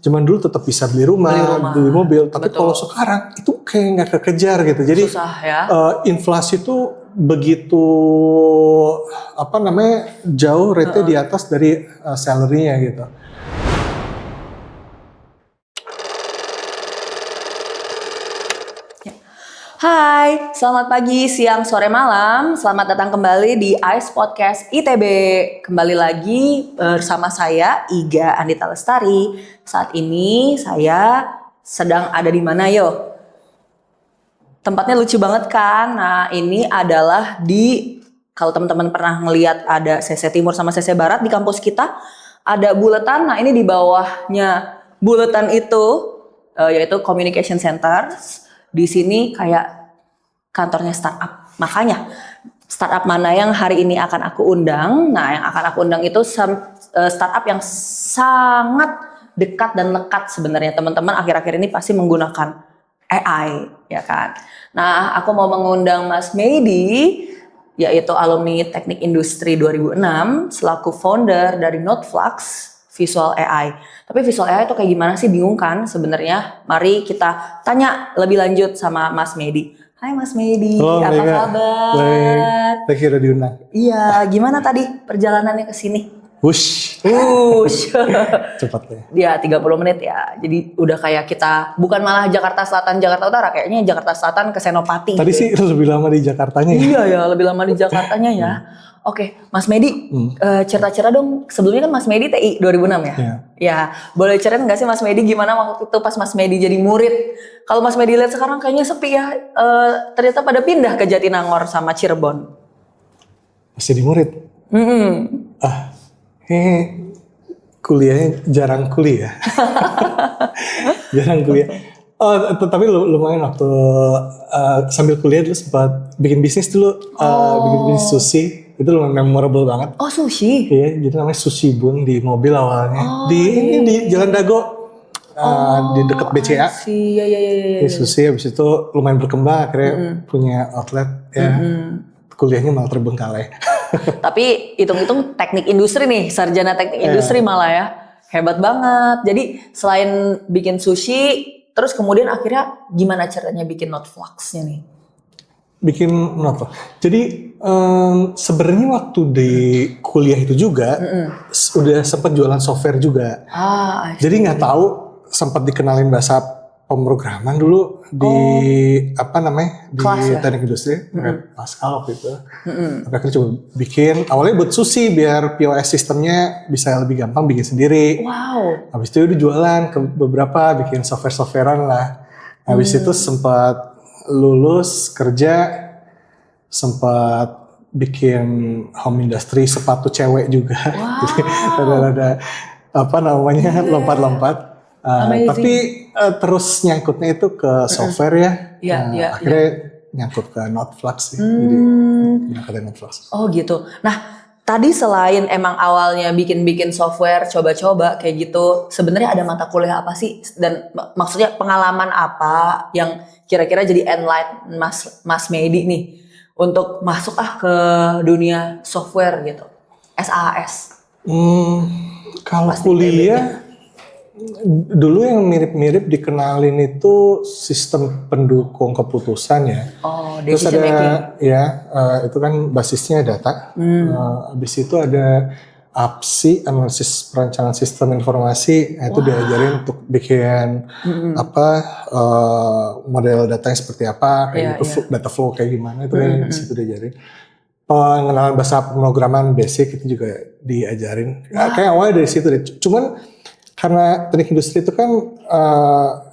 Zaman dulu tetap bisa beli rumah, beli mobil, tapi kalau sekarang itu kayak nggak kekejar gitu. Jadi susah ya. Inflasi itu begitu jauh rate di atas dari salary-nya gitu. Hai, selamat pagi, siang, sore, malam. Selamat datang kembali di ICE Podcast ITB. Kembali lagi bersama saya, Iga Andita Lestari. Saat ini saya sedang ada di mana yo? Tempatnya lucu banget kan? Nah, ini adalah kalau teman-teman pernah ngelihat ada CC Timur sama CC Barat di kampus kita, ada buletan. Nah, ini di bawahnya buletan itu yaitu Communication Center. Di sini kayak kantornya startup. Makanya startup mana yang hari ini akan aku undang? Nah, yang akan aku undang itu startup yang sangat dekat dan lekat sebenarnya teman-teman akhir-akhir ini pasti menggunakan AI, ya kan? Nah, aku mau mengundang Mas Medi, yaitu alumni Teknik Industri 2006, selaku founder dari Noteflux Visual AI. Tapi Visual AI itu kayak gimana sih? Bingung kan sebenarnya? Mari kita tanya lebih lanjut sama Mas Medi. Hai Mas Medi, Halo, apa kabar? Baik, thank you udah diundang. Iya, gimana tadi perjalanannya ke sini? Wush. Cepat Ya ya. 30 menit ya. Jadi udah kayak kita bukan malah Jakarta Selatan, Jakarta Utara, kayaknya Jakarta Selatan ke Senopati. Tadi sih lebih lama di Jakartanya ya. Iya ya, lebih lama di Jakartanya ya. Oke, Mas Medi, cerita-cerita dong. Sebelumnya kan Mas Medi TI 2006 ya? Iya. Ya, boleh ceritain nggak sih Mas Medi gimana waktu itu pas Mas Medi jadi murid? Kalau Mas Medi lihat sekarang kayaknya sepi ya. Ternyata pada pindah ke Jatinangor sama Cirebon. Masih di murid? Kuliahnya jarang kuliah. Jarang kuliah. Tapi lumayan waktu sambil kuliah dulu sempat bikin bisnis dulu. Bikin bisnis sushi. Itu lumayan memorable banget. Oh, sushi? Iya, jadi namanya Sushi Bun di mobil awalnya. Di Jalan Dago. Di dekat BCA. Iya. Di sushi, habis itu lumayan berkembang, akhirnya punya outlet. Ya, kuliahnya malah terbengkalai. Tapi hitung-hitung teknik industri nih, sarjana teknik industri malah ya. Hebat banget. Jadi selain bikin sushi, terus kemudian akhirnya gimana caranya bikin Noteflux-nya nih? Bikin apa? Jadi sebenarnya waktu di kuliah itu juga udah sempat jualan software juga. Jadi nggak tahu, sempat dikenalin bahasa pemrograman dulu di di teknik industri, Pascal waktu itu. Tapi akhirnya coba bikin. Awalnya buat sushi biar POS sistemnya bisa lebih gampang bikin sendiri. Wow. Habis itu udah jualan ke beberapa, bikin softwarean lah. Habis itu sempat lulus kerja, sempat bikin home industry sepatu cewek juga. Jadi ada lompat-lompat. Tapi terus nyangkutnya itu ke software ya. Akhirnya nyangkut ke Noteflux sih. Jadi nyangkut ke Noteflux. Oh gitu. Nah, tadi selain emang awalnya bikin software, coba-coba kayak gitu, sebenarnya ada mata kuliah apa sih? Dan maksudnya pengalaman apa yang kira-kira jadi enlight Mas Medi nih untuk masuk ke dunia software gitu, SAS? Kalau kuliah dulu yang mirip-mirip dikenalin itu sistem pendukung keputusan ya. Terus ada itu kan basisnya data. Habis itu ada APSI, analisis perencanaan sistem informasi. Itu diajarin untuk bikin model datanya seperti apa, kayak data flow kayak gimana, itu kan di situ diajarin. Pengenalan bahasa pemrograman basic itu juga diajarin. Kayak awalnya dari situ deh. Cuman karena teknik industri itu kan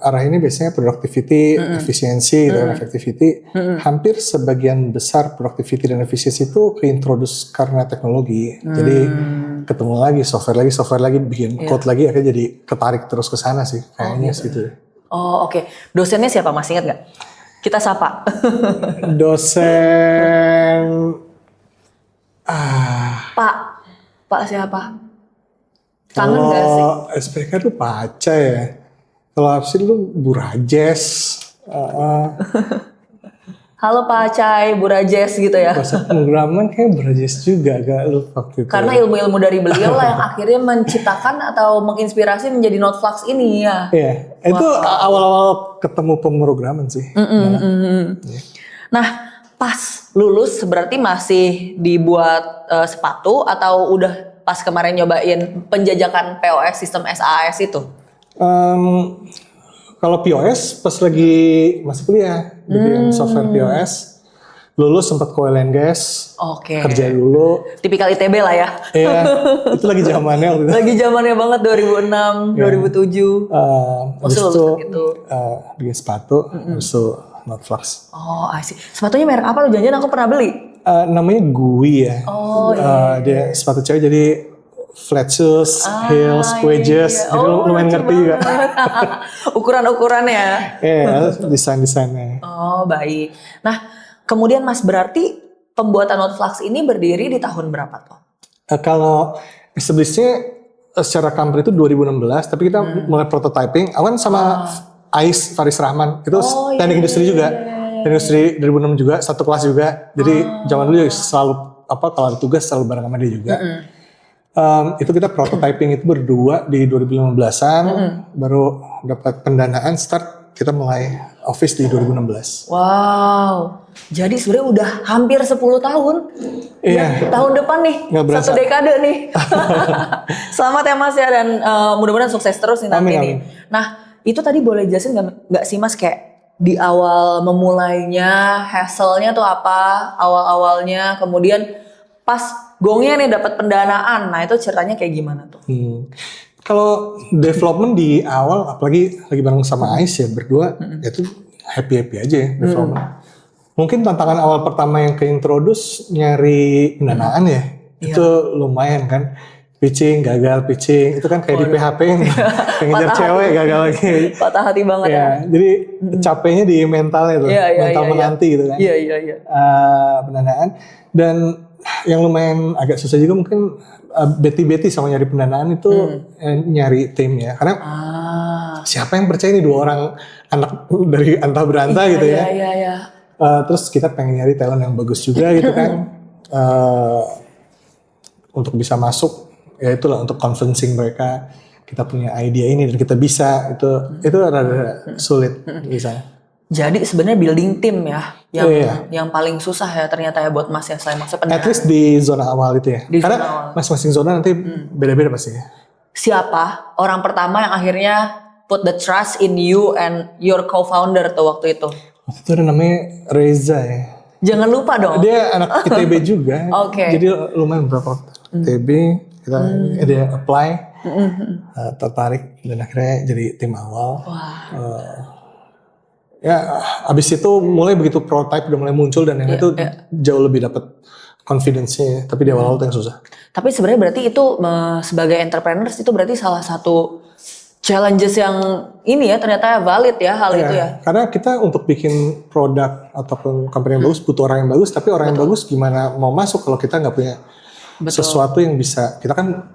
arahnya biasanya productivity, efisiensi, dan effectivity. Hampir sebagian besar productivity dan efisiensi itu keintroduce karena teknologi. Jadi ketemu lagi, software lagi, bikin code lagi, akhirnya jadi ketarik terus ke sana sih. Kayaknya gitu. Oh oke. Dosennya siapa, Mas, ingat nggak? Kita sapa. Dosen... Pak siapa? Kangen gak sih? Kalau SPK tuh Paca ya. Kalau APSI lu Bu Rajes. Halo Pak Acai, Bu Rajes gitu ya. Bahasa pemrograman kayak Brajes juga agak lupa waktu itu. Karena ilmu-ilmu dari beliau lah yang akhirnya menciptakan atau menginspirasi menjadi Noteflux ini ya. Iya, itu awal-awal ketemu pemrograman sih. Nah, pas lulus berarti masih dibuat sepatu atau udah pas kemarin nyobain penjajakan POS sistem SAS itu? Kalau POS pas lagi masih kuliah, bikin software POS, lulus sempat ke oil and gas, Oke. kerja dulu. Tipikal ITB lah ya. Iya, itu lagi zamannya waktu itu. Lagi zamannya banget 2006, 2007. Habis lulus itu gitu. bikin sepatu, habis itu Noteflux. Oh, I see. Sepatunya merek apa tuh? Jangan-jangan aku pernah beli. Namanya Gui ya. Oh iya. Dia sepatu cewek jadi flat shoes, heels, wedges, jadi lumayan ngerti juga. Ukuran-ukurannya. Iya, desain-desainnya. Oh, baik. Nah, kemudian Mas berarti pembuatan Noteflux ini berdiri di tahun berapa tuh? Kalau establishnya secara company itu 2016, tapi kita mulai prototyping. Awan sama Ais Faris Rahman, itu teknik industri juga. Teknik industri 2006 juga, satu kelas juga. Jadi zaman dulu selalu kalau ada tugas selalu bareng sama dia juga. Itu kita prototyping itu berdua di 2015an, baru dapat pendanaan start kita mulai office di 2016. Wow, jadi sebenarnya udah hampir 10 tahun. Iya. Tahun depan nih, Nggak berasa. 1 dekade nih. Selamat ya Mas ya, dan mudah-mudahan sukses terus nih nanti Amin, nih. Nah, itu tadi boleh jelasin nggak sih Mas kayak di awal memulainya, hassle-nya tuh apa, awal-awalnya, kemudian pas gongnya nih dapat pendanaan, nah itu ceritanya kayak gimana tuh? Kalau development di awal, apalagi lagi bareng sama Ais ya berdua, itu happy aja ya development. Mungkin tantangan awal pertama yang ke-introduce nyari pendanaan ya, itu lumayan kan. Pitching, gagal pitching, itu kan kayak di PHP yang ngejar cewek gagal lagi. Patah hati banget ya. Jadi capeknya di mentalnya tuh, mental menanti gitu kan. Iya. Pendanaan. Dan yang lumayan agak susah juga mungkin beti-beti sama nyari pendanaan itu nyari tim ya. Karena siapa yang percaya nih 2 orang anak dari antah berantah gitu ya. Iya. Terus kita pengen nyari talent yang bagus juga gitu kan. Untuk bisa masuk, ya itulah untuk convincing mereka kita punya ide ini dan kita bisa, itu rada sulit misalnya. Jadi sebenarnya building tim ya yang paling susah ya ternyata ya buat Mas ya, selain maksudnya pendanaan. At least di zona awal itu ya. Karena masing-masing zona nanti beda-beda pasti ya. Siapa orang pertama yang akhirnya put the trust in you and your co-founder tuh waktu itu? Waktu itu ada namanya Reza ya. Jangan lupa dong. Dia anak ITB juga. Oke. Jadi lumayan berapa waktu ITB dia apply, tertarik dan akhirnya jadi tim awal. Ya abis itu mulai begitu prototype udah mulai muncul dan yang itu jauh lebih dapat confidence-nya, tapi di awal-awal itu yang susah. Tapi sebenarnya berarti itu sebagai entrepreneurs itu berarti salah satu challenges yang ini ya ternyata valid ya hal itu ya. Karena kita untuk bikin produk ataupun company yang bagus butuh orang yang bagus, tapi orang yang bagus gimana mau masuk kalau kita nggak punya sesuatu yang bisa, kita kan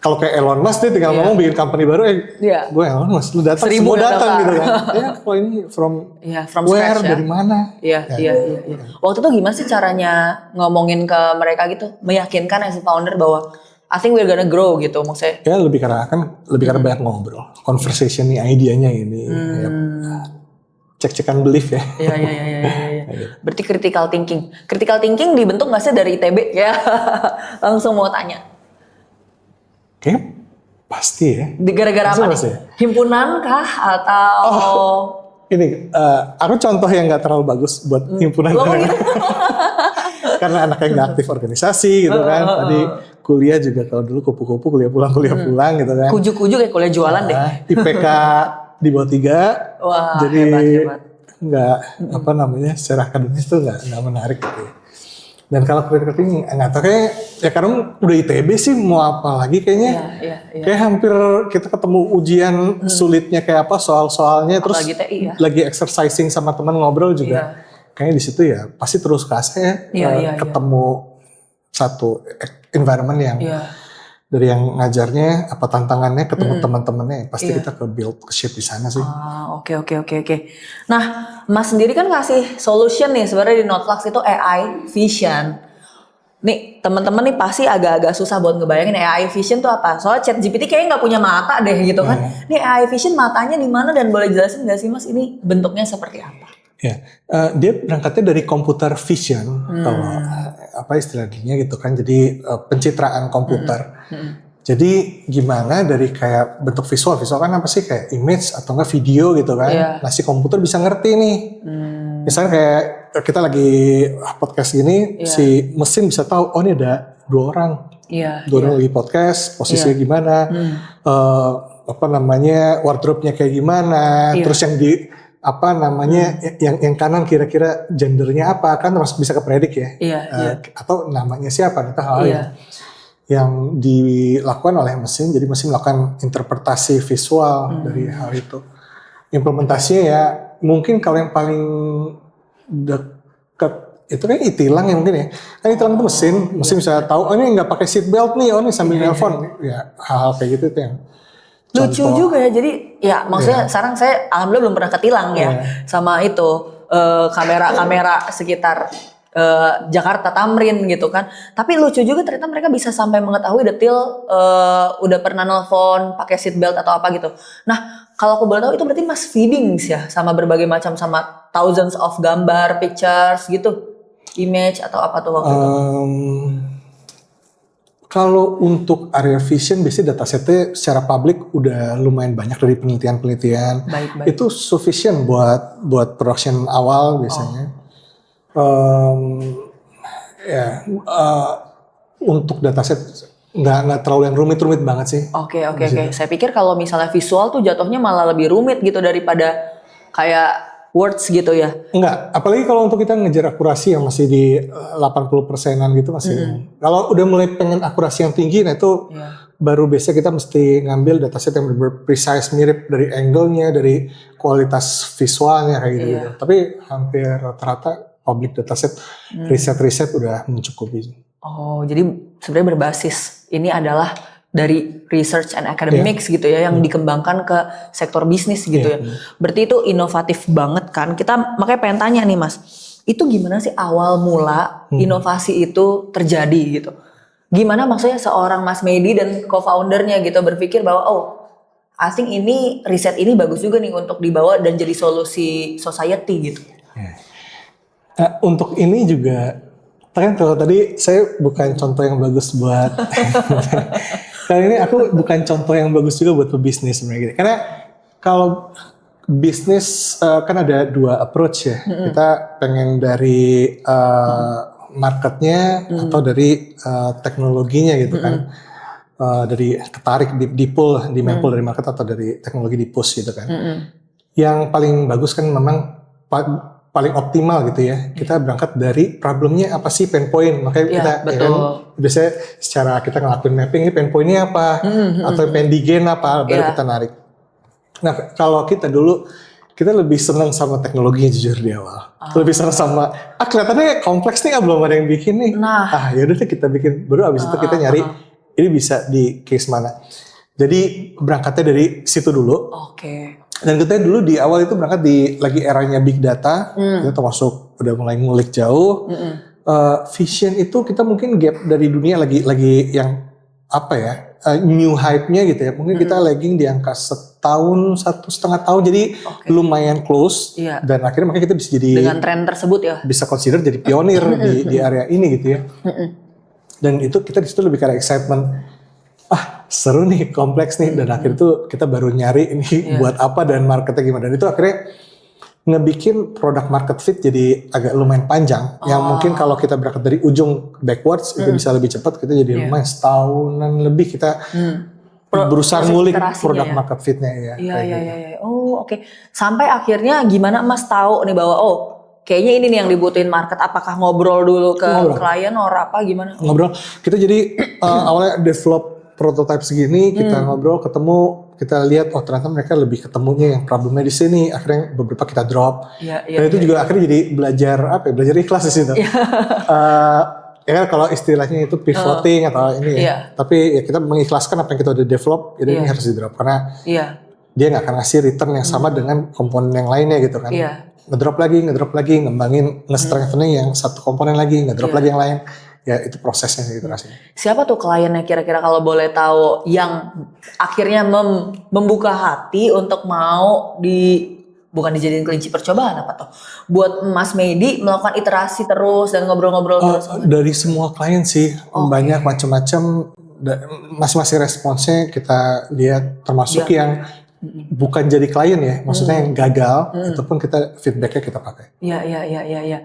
kalau kayak Elon Musk dia tinggal ngomong bikin company baru, gue Elon Musk, lu datang, semua datang gitu kan. Oh ini from where, scratch, dari mana. Iya. Waktu itu gimana sih caranya ngomongin ke mereka gitu, meyakinkan as a founder bahwa I think we're gonna grow gitu maksudnya. Ya lebih karena banyak ngobrol, conversation nih, idenya ini. Cek-cekan belief ya. Iya. Berarti critical thinking dibentuk nggak sih dari ITB ya? Langsung mau tanya. Kayaknya pasti ya. Gara-gara apa nih? Himpunan kah atau? Ini aku contoh yang nggak terlalu bagus buat himpunan. Karena anaknya nggak aktif organisasi gitu kan. Tadi kuliah juga kalau dulu kupu-kupu kuliah pulang gitu kan. Kujuk-kujuk kayak kuliah jualan deh. IPK di bawah 3. Wah, jadi hebat. Nggak secara akademis tuh nggak menarik gitu ya. Dan kalau critical thinking nggak tahu kayak ya karena udah ITB sih mau apa lagi kayaknya. Iya. Kayak hampir kita ketemu ujian sulitnya kayak apa soal-soalnya terus lagi exercising sama teman ngobrol juga. Kayaknya di situ ya pasti terus kasih ketemu satu environment yang dari yang ngajarnya, apa tantangannya, ketemu teman-temannya, pasti kita ke build, ke shape di sana sih. Oke. Nah, Mas sendiri kan ngasih solution nih sebenarnya di Notflux itu AI Vision. Nih, teman-teman nih pasti agak-agak susah buat ngebayangin AI Vision tuh apa. Soalnya ChatGPT kayaknya nggak punya mata deh gitu kan. Nih AI Vision matanya di mana dan boleh jelasin nggak sih Mas ini bentuknya seperti apa? Ya, dia berangkatnya dari computer vision, kalau apa istilahnya gitu kan. Jadi pencitraan komputer. Jadi gimana dari kayak bentuk visual kan apa sih, kayak image atau enggak video gitu kan. Nah si komputer bisa ngerti nih. Misalnya kayak kita lagi podcast gini, si mesin bisa tahu, oh ini ada dua orang. Dua orang lagi podcast, posisinya gimana, apa namanya, wardrobe-nya kayak gimana, terus yang di apa namanya, yang kanan kira-kira gendernya apa, kan masih bisa kepredik ya. Atau namanya siapa, itu hal yang dilakukan oleh mesin. Jadi mesin melakukan interpretasi visual dari hal itu. Implementasinya ya mungkin kalau yang paling dekat itu kan e-tilang ya mungkin ya. Kan e-tilang itu mesin bisa tahu, oh ini nggak pakai seat belt nih, oh ini sambil nelpon. Ya hal-hal kayak gitu itu yang lucu juga ya. Jadi ya maksudnya sekarang saya alhamdulillah belum pernah ketilang ya sama itu kamera sekitar Jakarta Tamrin gitu kan. Tapi lucu juga ternyata mereka bisa sampai mengetahui detail udah pernah nelpon pakai seat belt atau apa gitu. Nah, kalau aku boleh tahu itu berarti Mas feedings ya sama berbagai macam, sama thousands of gambar, pictures gitu. Image atau apa tuh waktu itu? Kalau untuk area vision biasanya datasetnya secara publik udah lumayan banyak dari penelitian. Itu sufficient buat production awal biasanya. Untuk dataset nggak terlalu yang rumit banget sih. Oke. Saya pikir kalau misalnya visual tuh jatuhnya malah lebih rumit gitu daripada kayak words gitu ya. Enggak, apalagi kalau untuk kita ngejar akurasi yang masih di 80%-an gitu masih. Kalau udah mulai pengen akurasi yang tinggi, nah itu baru biasa kita mesti ngambil dataset yang benar-benar precise, mirip dari angle-nya, dari kualitas visualnya kayak gitu. Tapi hampir rata-rata public dataset, riset udah mencukupi. Oh, jadi sebenarnya berbasis ini adalah dari research and academics gitu ya, yang dikembangkan ke sektor bisnis gitu ya. Berarti itu inovatif banget kan. Kita makanya pengen tanya nih Mas, itu gimana sih awal mula inovasi itu terjadi gitu? Gimana maksudnya seorang Mas Medi dan co-foundernya gitu berpikir bahwa I think ini riset ini bagus juga nih untuk dibawa dan jadi solusi society gitu. Untuk ini juga, kan kalau tadi saya bukan contoh yang bagus buat kali ini aku bukan contoh yang bagus juga buat pebisnis sebenarnya. Karena kalau bisnis kan ada dua approach ya. Kita pengen dari marketnya atau dari teknologinya gitu kan. Dari ketarik di pull, di main pull dari market atau dari teknologi di push gitu kan. Yang paling bagus kan memang paling optimal gitu ya. Kita berangkat dari problemnya apa sih, pain point. Makanya kita kan, biasanya secara kita ngelakuin mapping ini pain pointnya apa, atau pain digen apa, baru kita narik. Nah kalau kita dulu, kita lebih senang sama teknologinya jujur di awal. Lebih senang sama, kelihatannya kompleks nih, belum ada yang bikin nih. Yaudah deh kita bikin. Baru abis itu kita nyari, ini bisa di case mana. Jadi berangkatnya dari situ dulu. Dan kita dulu di awal itu berangkat lagi eranya big data, kita termasuk udah mulai ngulik jauh. Vision itu kita mungkin gap dari dunia lagi yang apa ya, new hype-nya gitu ya. Mungkin kita lagging di angka 1,5 tahun, jadi lumayan close. Dan akhirnya makanya kita bisa jadi dengan tren tersebut ya, bisa consider jadi pionir di area ini gitu ya. Dan itu kita di situ lebih karena excitement. Seru nih, kompleks nih, dan akhirnya itu kita baru nyari ini buat apa dan marketnya gimana. Dan itu akhirnya ngebikin product market fit jadi agak lumayan panjang. Yang mungkin kalau kita berangkat dari ujung backwards itu bisa lebih cepat. Kita jadi lumayan setahunan lebih kita berusaha ngulik product market fitnya ya. Sampai akhirnya gimana Mas tahu nih bahwa kayaknya ini nih yang dibutuhin market? Apakah ngobrol dulu ke klien or apa gimana? Ngobrol. Kita jadi awalnya develop prototype segini, kita ngobrol, ketemu, kita lihat ternyata mereka lebih ketemunya yang problemnya di sini. Akhirnya beberapa kita drop. Dan itu juga akhirnya jadi belajar ikhlas di situ. ya kan kalau istilahnya itu pivoting atau ini ya. Iya. Tapi ya kita mengikhlaskan apa yang kita udah develop, jadi ini harus di drop karena dia nggak akan ngasih return yang sama dengan komponen yang lainnya gitu kan. Ngedrop lagi, ngembangin, nge-strengthening yang satu komponen lagi, ngedrop lagi yang lain. Ya itu prosesnya gitu rasanya. Siapa tuh kliennya kira-kira kalau boleh tahu yang akhirnya membuka hati untuk mau bukan dijadiin kelinci percobaan apa tuh? Buat Mas Medi melakukan iterasi terus dan ngobrol-ngobrol terus. Dari semua klien sih, banyak macam-macam, masing-masing responsnya kita lihat, termasuk yang bukan jadi klien ya, maksudnya yang gagal, itu pun kita feedbacknya kita pakai. Iya.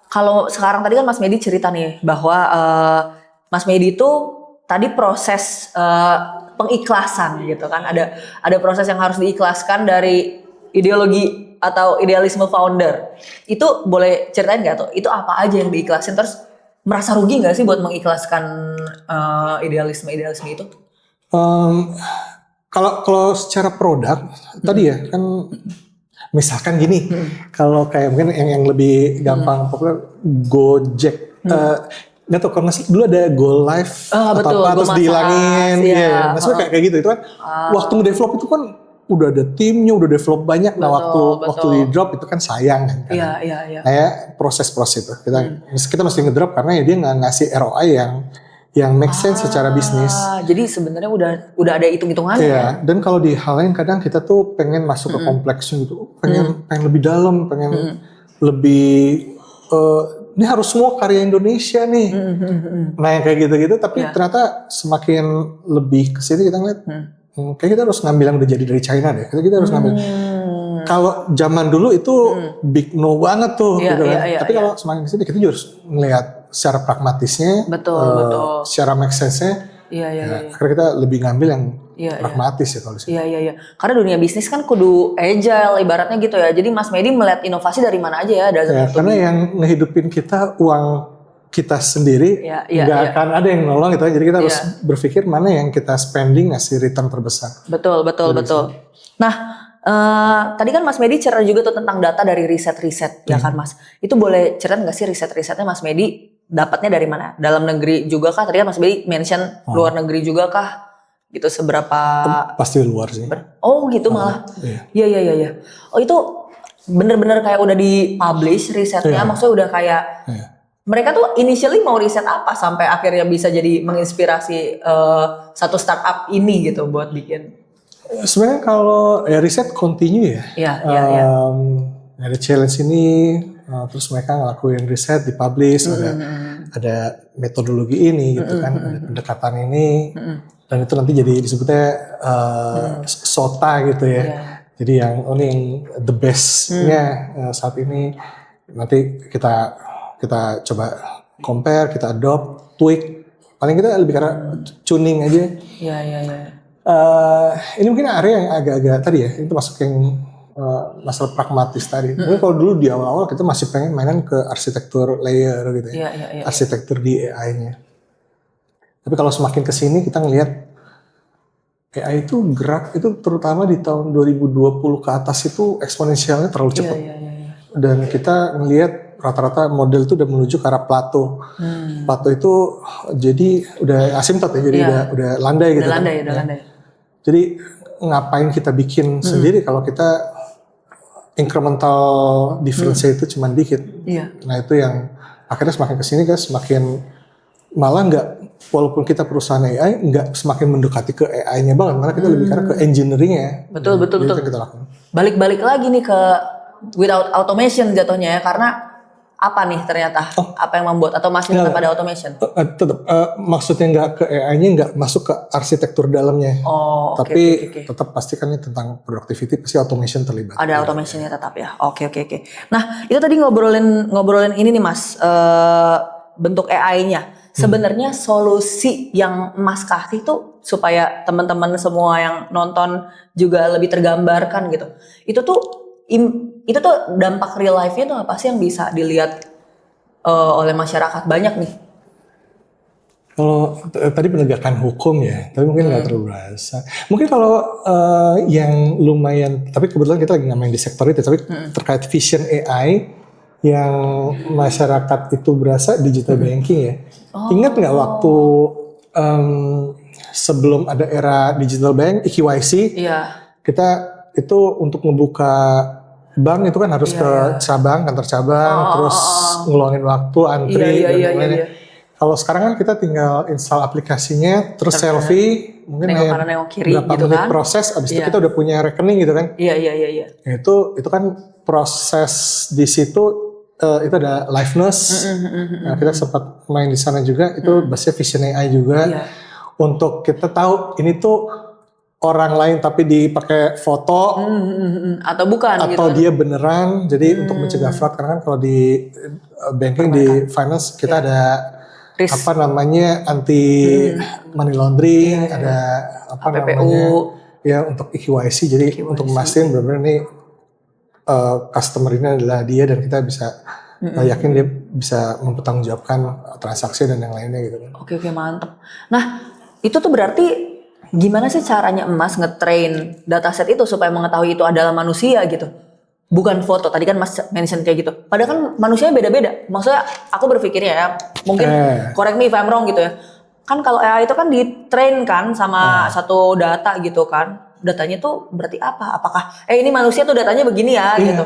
Kalau sekarang tadi kan Mas Medi cerita nih bahwa Mas Medi itu tadi proses pengikhlasan gitu kan, ada proses yang harus diikhlaskan dari ideologi atau idealisme founder. Itu boleh ceritain nggak tuh? Itu apa aja yang diikhlasin? Terus merasa rugi nggak sih buat mengikhlaskan idealisme itu? Kalau secara produk tadi ya kan, misalkan gini, kalau kayak mungkin yang lebih gampang populer Gojek, nggak tahu karena dulu ada Go Live atau apa terus dihilangin, maksudnya kayak gitu itu kan waktu nge-develop itu kan udah ada timnya, udah develop banyak, nah waktu di drop itu kan sayang kan. Iya. Kayak proses itu kita mesti ngedrop karena ya dia nggak ngasih ROI yang make sense secara bisnis. Jadi sebenarnya udah ada hitung-hitungannya. Iya, dan kalau di hal lain kadang kita tuh pengen masuk ke kompleksnya gitu, pengen lebih dalam, pengen lebih ini harus semua karya Indonesia nih. Nah yang kayak gitu-gitu, tapi ternyata semakin lebih kesini kita ngeliat, kayak kita harus ngambil yang udah jadi dari China deh. Kita harus ngambil. Kalau zaman dulu itu big no banget tuh, gitu kan. Tapi kalau semakin kesini kita juga harus ngelihat secara pragmatisnya, betul. secara make sense-nya. Karena kita lebih ngambil yang pragmatis ya kalau di sini. Iya. Karena dunia bisnis kan kudu agile ibaratnya gitu ya. Jadi Mas Medi melihat inovasi dari mana aja ya. Karena yang ngehidupin kita uang kita sendiri, nggak akan ada yang nolong gitu. Jadi kita harus berpikir mana yang kita spending ngasih return terbesar. Betul. Nah, tadi kan Mas Medi cerita juga tuh tentang data dari riset-riset, ya kan Mas? Itu boleh cerita nggak sih riset-risetnya Mas Medi dapatnya dari mana? Dalam negeri juga kah? Tadi kan Mas Medi mention luar negeri juga kah? Gitu seberapa? Pasti luar sih. Gitu malah. Iya. Oh itu bener-bener kayak udah di-publish risetnya, maksudnya udah kayak mereka tuh initially mau riset apa sampai akhirnya bisa jadi menginspirasi satu startup ini gitu buat bikin. Sebenarnya kalau riset continue ya. Iya. Ada challenge ini, terus mereka ngelakuin riset, dipublish, ada metodologi ini gitu kan, ada pendekatan ini, dan itu nanti jadi disebutnya SOTA gitu ya. Jadi yang yang the best-nya saat ini, nanti kita coba compare, kita adopt, tweak, paling kita lebih karena tuning aja. Iya. Ini mungkin area yang agak-agak tadi ya, itu masuk yang masalah pragmatis tadi. Mungkin kalau dulu di awal-awal kita masih pengen mainan ke arsitektur layer gitu ya, arsitektur di AI-nya. Tapi kalau semakin kesini kita ngelihat AI itu gerak itu terutama di tahun 2020 ke atas itu eksponensialnya terlalu cepat. Dan kita ngelihat rata-rata model itu udah menuju ke arah plateau. Plateau itu jadi udah asymptot ya, jadi udah landai gitu. Udah landai. Jadi ngapain kita bikin sendiri kalau kita incremental difference itu cuma dikit. Nah itu yang akhirnya semakin kesini kan semakin malah nggak, walaupun kita perusahaan AI nggak semakin mendekati ke AI-nya banget, malah kita lebih karena ke engineering-nya. Betul. Kita lakukan. Balik lagi nih ke without automation jatuhnya ya, karena apa nih ternyata apa yang membuat atau masih tetap ada automation? Tetap maksudnya nggak ke AI-nya, nggak masuk ke arsitektur dalamnya. Tapi tetap pastikan tentang productivity pasti automation terlibat. Ada automationnya tetap ya. Oke. Nah itu tadi ngobrolin ini nih Mas, bentuk AI-nya. Sebenarnya solusi yang Mas kasih tuh supaya teman-teman semua yang nonton juga lebih tergambarkan gitu. Itu tuh dampak real life-nya tuh apa sih yang bisa dilihat oleh masyarakat banyak nih? Kalau tadi penegakan hukum ya, tapi mungkin nggak terlalu berasa. Mungkin kalau yang lumayan, tapi kebetulan kita lagi nggak main di sektor itu, tapi terkait vision AI, yang masyarakat itu berasa digital banking ya. Ingat nggak waktu sebelum ada era digital bank, EKYC, kita itu untuk ngebuka bank itu kan harus ke cabang, kantor cabang, terus ngeluangin waktu, antri, dan lain-lain. Kalau sekarang kan kita tinggal install aplikasinya, terus selfie, mungkin nengok kiri, berapa gitu menit kan? proses, abis itu kita udah punya rekening gitu kan? Iya. Itu kan proses di situ itu ada liveness. Nah, kita sempat main di sana juga. Itu basisnya Vision AI juga. Untuk kita tahu ini tuh orang lain tapi dipakai foto atau bukan atau gitu. dia beneran. Jadi untuk mencegah fraud, karena kan kalau di banking di finance kita ada risk. Apa namanya anti money laundering, ada apa APPU. namanya ya untuk EKYC. Jadi untuk memastikan benar-benar ini customer ini adalah dia dan kita bisa yakin dia bisa mempertanggungjawabkan transaksi dan yang lainnya gitu kan. Oke, mantap. Nah, itu tuh berarti gimana sih caranya Mas nge-train dataset itu supaya mengetahui itu adalah manusia gitu? Bukan foto, tadi kan Mas mention kayak gitu. Padahal kan manusianya beda-beda. Maksudnya aku berpikirnya ya, mungkin correct me if I'm wrong gitu ya. Kan kalau AI itu kan di-train kan sama satu data gitu kan. Datanya tuh berarti apa? Apakah ini manusia tuh datanya begini ya gitu.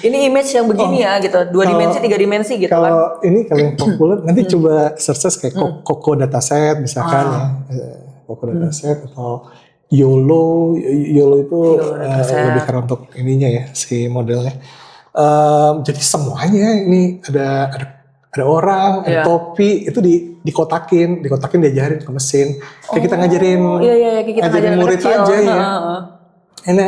Ini image yang begini ya gitu. 2 dimensi, 3 dimensi gitu kan. Kalau ini kalau yang populer nanti coba search kayak Coco dataset misalkan ya. Coco dataset atau YOLO itu lebih karena untuk ininya ya si modelnya. Jadi semuanya ini ada orang, ada topi itu dikotakin diajarin ke mesin. Kayak kita ngajarin ngajarin murid kecil. Aja ya. Ini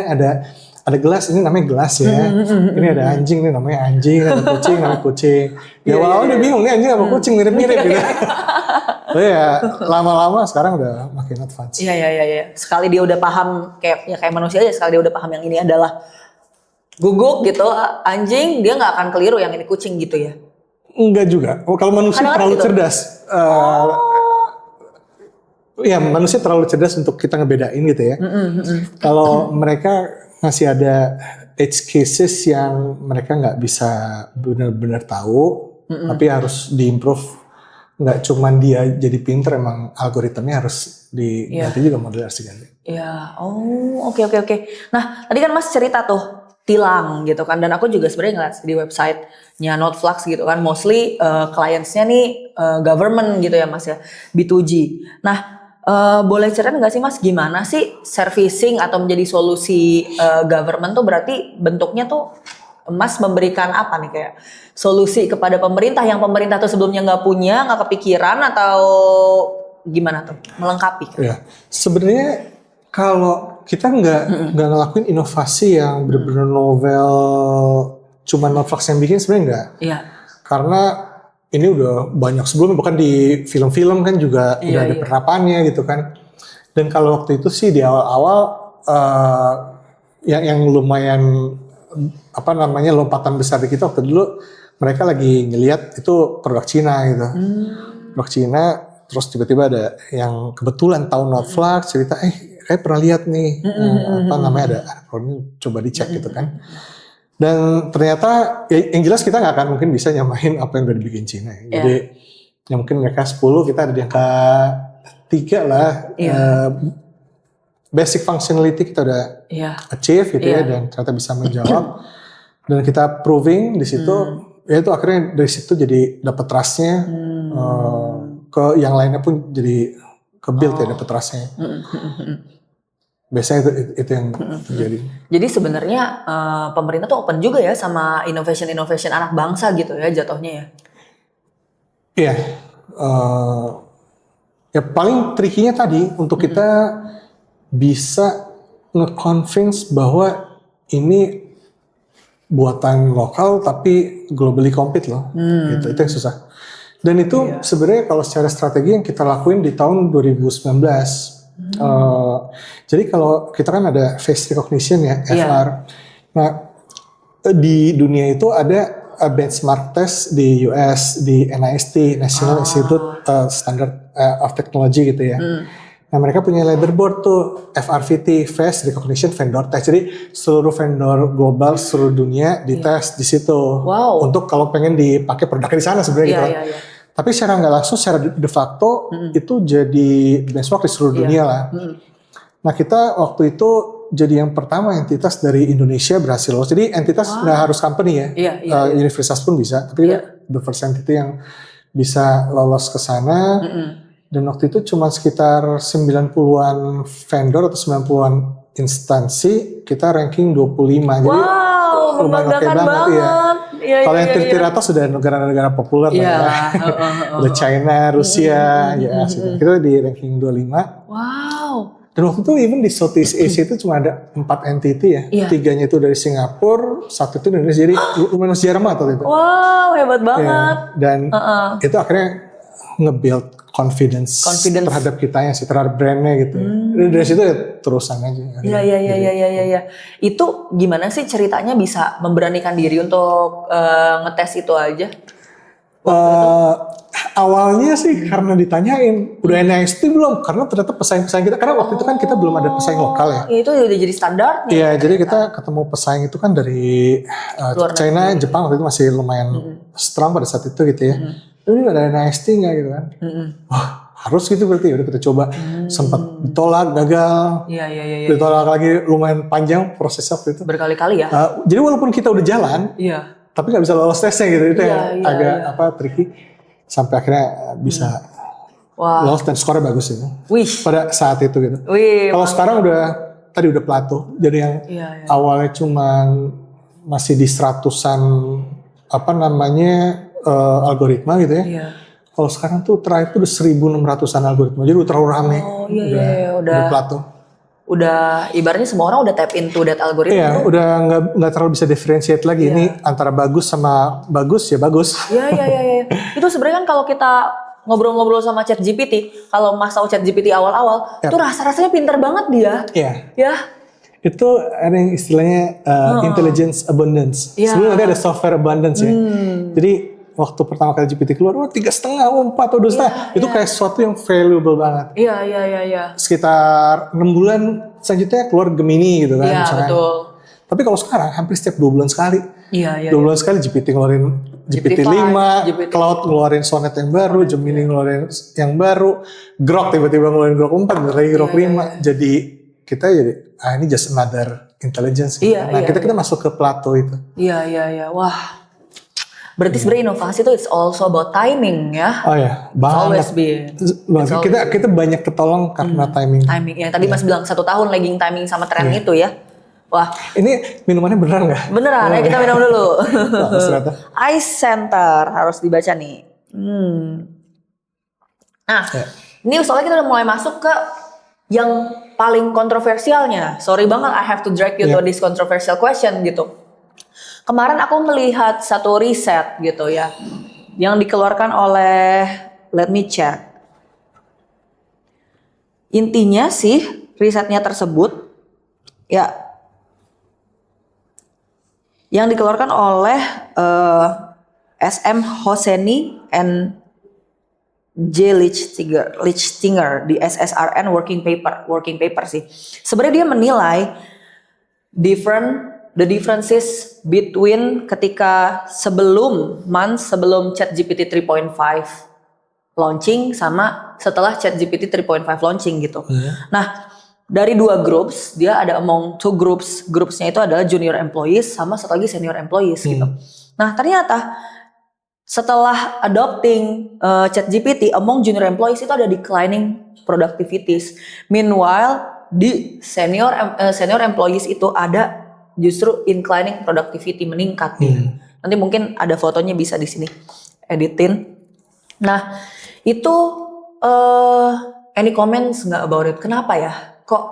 ada gelas, ini namanya gelas ya. Ini ada anjing, ini namanya anjing, ada kucing, namanya kucing. Ya awal udah bingung nih anjing sama kucing mirip-mirip gitu. Oh ya, lama-lama sekarang udah makin advance. Iya. Sekali dia udah paham kayak manusia aja, sekali dia udah paham yang ini adalah guguk gitu, anjing, dia nggak akan keliru yang ini kucing gitu ya. Enggak juga. Kalau manusia terlalu cerdas. Ya, manusia terlalu cerdas untuk kita ngebedain gitu ya. Kalau mereka masih ada edge cases yang mereka nggak bisa benar-benar tahu, tapi harus diimprove. Nggak cuman dia jadi pinter, emang algoritmanya harus diganti juga, model harus diganti. Iya, oke. Nah, tadi kan Mas cerita tuh tilang gitu kan, dan aku juga sebenarnya ngeliat di website-nya Notflux gitu kan, mostly clients-nya nih government gitu ya Mas ya, B2G. Nah, boleh ceritain nggak sih Mas gimana sih servicing atau menjadi solusi government tuh berarti bentuknya tuh Mas memberikan apa nih, kayak solusi kepada pemerintah yang pemerintah tuh sebelumnya nggak punya, nggak kepikiran, atau gimana tuh melengkapi? Ya, sebenarnya kalau kita nggak ngelakuin inovasi yang benar-benar novel, cuma Notflux yang bikin, sebenarnya nggak. Iya. Karena ini udah banyak sebelumnya, bahkan di film-film kan juga udah ada penerapannya gitu kan. Dan kalau waktu itu sih di awal-awal yang lumayan apa namanya lompatan besar di kita waktu dulu, mereka lagi ngelihat itu produk Cina gitu. Produk Cina, terus tiba-tiba ada yang kebetulan tahu Notflux, cerita kayak pernah lihat nih apa namanya ada coba dicek gitu kan. Dan ternyata yang jelas kita nggak akan mungkin bisa nyamain apa yang udah dibikin Cina. Jadi ya mungkin mereka 10, kita ada di angka 3 lah. Basic functionality kita udah achieve gitu ya, dan ternyata bisa menjawab. Dan kita proving di situ, ya itu akhirnya dari situ jadi dapat trustnya, ke yang lainnya pun jadi ke build ya, dapat trustnya. Biasanya itu yang terjadi. Jadi sebenarnya pemerintah tuh open juga ya sama innovation anak bangsa gitu ya jatuhnya ya. Iya, ya paling tricky-nya tadi untuk kita bisa nge-convince bahwa ini buatan lokal tapi globally compete loh, gitu. Itu yang susah. Dan itu sebenarnya kalau secara strategi yang kita lakuin di tahun 2019. Jadi kalau kita kan ada face recognition ya, FR. Nah, di dunia itu ada benchmark test di US, di NIST, National Institute Standard of Technology gitu ya. Nah mereka punya leaderboard tuh, FRVT, Face Recognition Vendor Test. Jadi seluruh vendor global seluruh dunia dites di situ. Wow. Untuk kalau pengen dipakai produknya di sana sebenarnya gitu. Tapi secara nggak langsung, secara de facto itu jadi benchmark di seluruh dunia lah. Nah kita waktu itu jadi yang pertama entitas dari Indonesia berhasil lolos. Jadi entitas nggak harus company ya, universitas pun bisa. Tapi the first entity yang bisa lolos ke sana. Dan waktu itu cuma sekitar 90-an vendor atau 90-an instansi, kita ranking 25. Jadi lumayan oke banget ya. Kalau yang Triceratops sudah negara-negara populer ya. Ada China, Rusia, US gitu. Kita di ranking 25. Wow. Dan waktu itu even di Southeast Asia itu cuma ada 4 entity ya. 3-nya itu dari Singapura, 1 itu dari Indonesia. Jadi lumayan sejarah banget waktu itu. Wow, hebat banget. Dan itu akhirnya nge-build confidence terhadap kitanya sih, terhadap brandnya gitu. Dari situ ya terusan aja. Iya. Itu gimana sih ceritanya bisa memberanikan diri untuk ngetes itu aja? Awalnya sih karena ditanyain udah NIST belum, karena ternyata pesaing-pesaing kita, karena waktu itu kan kita belum ada pesaing lokal ya. Itu udah jadi standar. Iya, jadi kita ketemu pesaing itu kan dari China, Jepang waktu itu masih lumayan strong pada saat itu gitu ya. Ini ada NIST nggak gitu kan? Wah harus gitu berarti, udah kita coba. Sempat ditolak, gagal. Iya. Ditolak lagi, lumayan panjang prosesnya waktu itu. Berkali-kali ya. Jadi walaupun kita udah jalan, tapi nggak bisa lolos tesnya gitu, itu yang agak tricky. Sampai akhirnya bisa lolos dan skornya bagus itu. Pada saat itu gitu. Kalau sekarang udah plato. Jadi yang awalnya cuman masih di 100-an algoritma gitu ya. Kalau sekarang tuh terakhir tuh udah 1.600-an algoritma. Jadi udah terlalu rame. Udah plato. Udah ibaratnya semua orang udah tap into that algoritma. Iya, udah nggak terlalu bisa differentiate lagi. Ini antara bagus sama bagus ya bagus. Iya. Itu sebenarnya kan kalau kita ngobrol-ngobrol sama ChatGPT, kalau Mas tahu ChatGPT awal-awal, tuh rasa-rasanya pinter banget dia. Iya. Ya. Itu ada yang istilahnya intelligence abundance. Sebelum nanti ada software abundance ya. Jadi waktu pertama kali GPT keluar, 3,5, 4 atau 2,5. Itu kayak sesuatu yang valuable banget. Iya. Sekitar 6 bulan selanjutnya keluar Gemini gitu kan. Iya, betul. Tapi kalau sekarang hampir setiap 2 bulan sekali. Iya. 2 bulan sekali GPT ngeluarin GPT-5, Cloud ngeluarin Sonnet yang baru, Gemini ngeluarin yang baru, Grok tiba-tiba ngeluarin Grok 4, lagi Grok 5. Jadi kita ini just another intelligence. Kita masuk ke plato itu. Iya. Wah. Berarti sebenarnya inovasi itu it's also about timing ya. Oh ya, banget. Kita banyak ketolong karena timing. Timing. Yang tadi Mas bilang 1 tahun lagging timing sama tren itu ya. Wah. Ini minumannya beneran nggak? Beneran, ya kita minum dulu. Ice Center harus dibaca nih. Nah, ini soalnya kita udah mulai masuk ke yang paling kontroversialnya. Sorry banget, I have to drag you to this controversial question gitu. Kemarin aku melihat satu riset gitu ya, yang dikeluarkan oleh, let me check. Intinya sih risetnya tersebut, ya, yang dikeluarkan oleh SM Hosseini and J. Lichtinger di SSRN working paper sih. Sebenarnya dia menilai the differences between ketika sebelum ChatGPT 3.5 launching sama setelah ChatGPT 3.5 launching gitu. Nah, dari 2 groups, dia ada among 2 groups. Groupsnya itu adalah junior employees sama satu lagi senior employees gitu. Nah, ternyata setelah adopting ChatGPT among junior employees itu ada declining productivities. Meanwhile, di senior employees itu ada justru inclining productivity, meningkat gitu. Nanti mungkin ada fotonya bisa di sini editin. Nah, itu any comments nggak about it? Kenapa ya? Kok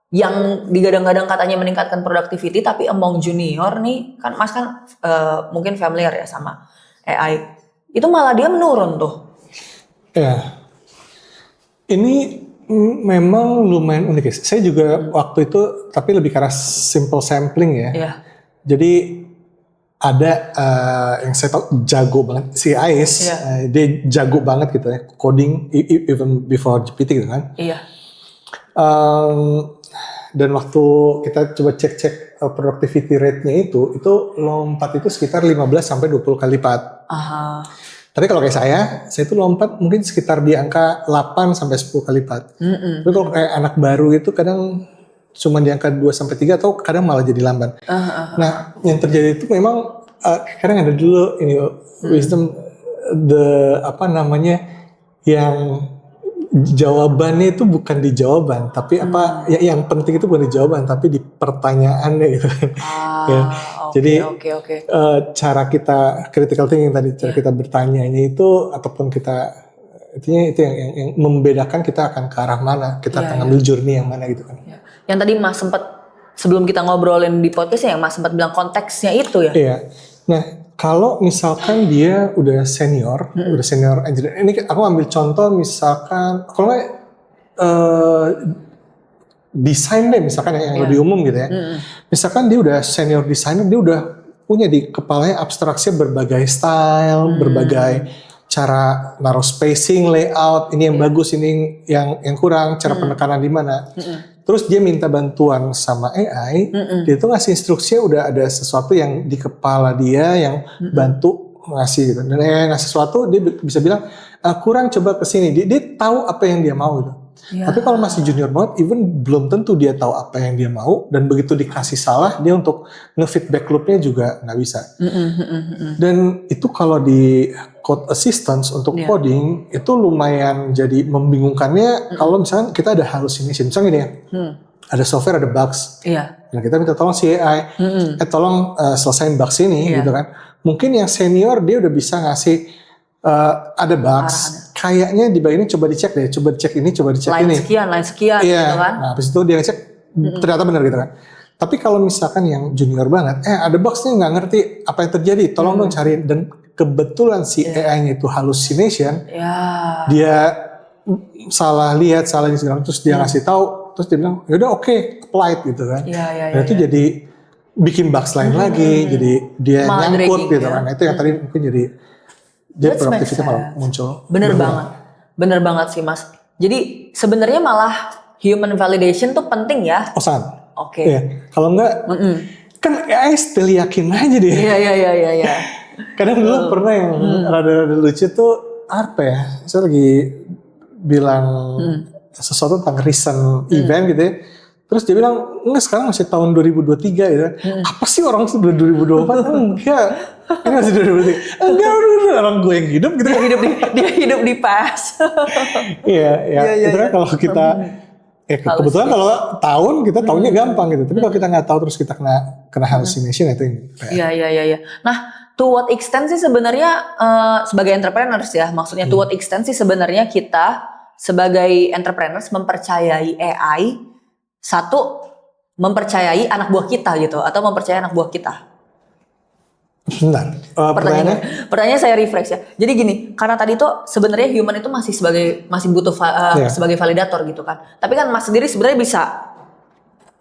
yang digadang-gadang katanya meningkatkan productivity tapi among junior nih, kan Mas kan mungkin familiar ya sama AI. Itu malah dia menurun tuh. Ya. Ini memang lumayan unik ya. Saya juga waktu itu, tapi lebih karena simple sampling ya. Jadi ada yang saya tahu jago banget, si Ais, dia jago banget gitu ya, coding even before GPT gitu kan. Dan waktu kita coba cek productivity rate-nya itu lompat itu sekitar 15 sampai 20 kali lipat. Aha. Tapi kalau kayak saya itu lompat mungkin sekitar di angka 8 sampai 10 kali lipat. Tapi kalau kayak anak baru itu kadang cuma di angka 2 sampai 3 atau kadang malah jadi lamban. Nah, yang terjadi itu memang kadang ada dulu ini wisdom yang jawabannya itu bukan di jawaban, tapi yang penting itu bukan di jawaban, tapi di pertanyaannya gitu. Jadi cara kita critical thinking tadi, cara kita bertanyanya itu ataupun kita itu yang membedakan kita akan ke arah mana, kita akan ngambil journey yang mana gitu kan. Yang tadi Mas sempat sebelum kita ngobrolin di podcast yang Mas sempat bilang konteksnya itu ya. Iya. Nah, kalau misalkan dia udah senior engineer, ini aku ambil contoh misalkan, kalau nggak desain deh, misalkan yang lebih umum gitu ya. Misalkan dia udah senior designer, dia udah punya di kepalanya abstraksi berbagai style, berbagai cara naruh spacing, layout, ini yang bagus, ini yang kurang, cara penekanan di mana. Terus dia minta bantuan sama AI, dia tuh ngasih instruksinya udah ada sesuatu yang di kepala dia yang bantu ngasih gitu. Dan AI ngasih sesuatu dia bisa bilang kurang, coba kesini. Dia tahu apa yang dia mau gitu. Tapi kalau masih junior banget, even belum tentu dia tahu apa yang dia mau, dan begitu dikasih salah dia untuk nge-feedback loopnya juga nggak bisa. Dan itu kalau di code assistance untuk coding itu lumayan jadi membingungkannya kalau misalnya kita ada hallucination. Misalnya gini ya, ada software, ada bugs. Dan kita minta tolong si AI, tolong selesain bugs ini gitu kan. Mungkin yang senior dia udah bisa ngasih ada bugs, kayaknya di bagian ini coba dicek deh, coba dicek ini, coba dicek line ini. Line sekian gitu kan. Nah, habis itu dia ngecek ternyata benar gitu kan. Tapi kalau misalkan yang junior banget, ada bugs nih nggak ngerti apa yang terjadi, tolong dong cariin. Dan kebetulan si AI-nya itu hallucination, dia salah lihat, salah ini segala, terus dia ngasih tahu, terus dia bilang, yaudah oke, applied gitu kan. Dan itu jadi bikin bugs lain lagi, jadi dia nyangkut gitu kan. Nah, itu yang tadi mungkin jadi produktivitas malah muncul. Bener banget sih Mas. Jadi sebenarnya malah human validation tuh penting ya. Sangat. Oke. Kalau enggak, kan AI still yakin aja deh. Iya. Kadang dulu pernah yang rada-rada lucu tuh apa ya? Saya lagi bilang sesuatu tentang recent event gitu ya. Terus dia bilang, enggak sekarang masih tahun 2023 gitu. Apa sih orang sudah 2024? Enggak. Ini masih 2023. Enggak, orang gue yang hidup gitu. Dia hidup di past. Iya. Itu kan kalau kita kebetulan kalau tahun kita tahunya gampang gitu. Tapi kalau kita nggak tahu terus kita kena hallucination itu ini. Iya. Nah, to what extent sih sebenarnya sebagai entrepreneurs ya, maksudnya to what extent sih sebenarnya kita sebagai entrepreneurs mempercayai AI, satu mempercayai anak buah kita gitu, atau mempercayai anak buah kita. Bentar. Pertanyaannya saya refresh ya. Jadi gini, karena tadi tuh sebenarnya human itu masih butuh sebagai validator gitu kan. Tapi kan Mas sendiri sebenarnya bisa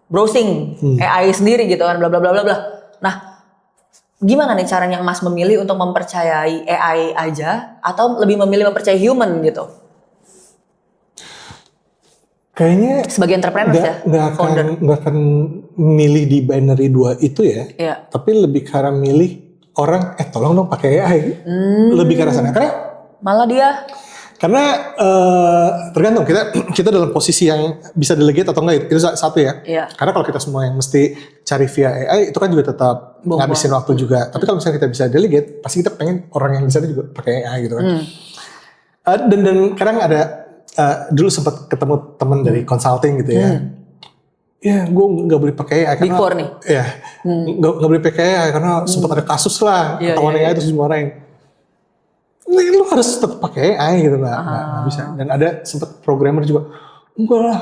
browsing AI sendiri gitu kan, bla bla bla bla bla. Nah, gimana nih caranya Mas memilih untuk mempercayai AI aja atau lebih memilih mempercayai human gitu? Kayaknya sebagai entrepreneur nggak akan milih di binary 2 itu ya. Tapi lebih karena milih orang tolong dong pakai AI. Lebih ke arah sana. Karena tergantung kita dalam posisi yang bisa delegate atau enggak, itu satu ya. Karena kalau kita semua yang mesti cari via AI itu kan juga tetap ngabisin waktu juga. Tapi kalau misalnya kita bisa delegate, pasti kita pengen orang yang bisa juga pakai AI gitu kan. Dan kadang ada dulu sempat ketemu teman dari consulting gitu ya. Ya, gue nggak boleh pakai AI karena Big Four nih. Ya, nggak boleh pakai AI karena sempat ada kasus lah, ketahuan AI terus dimarahin. Lu harus tetap pakai AI gitu, nggak bisa. Dan ada sempat programmer juga, enggak lah,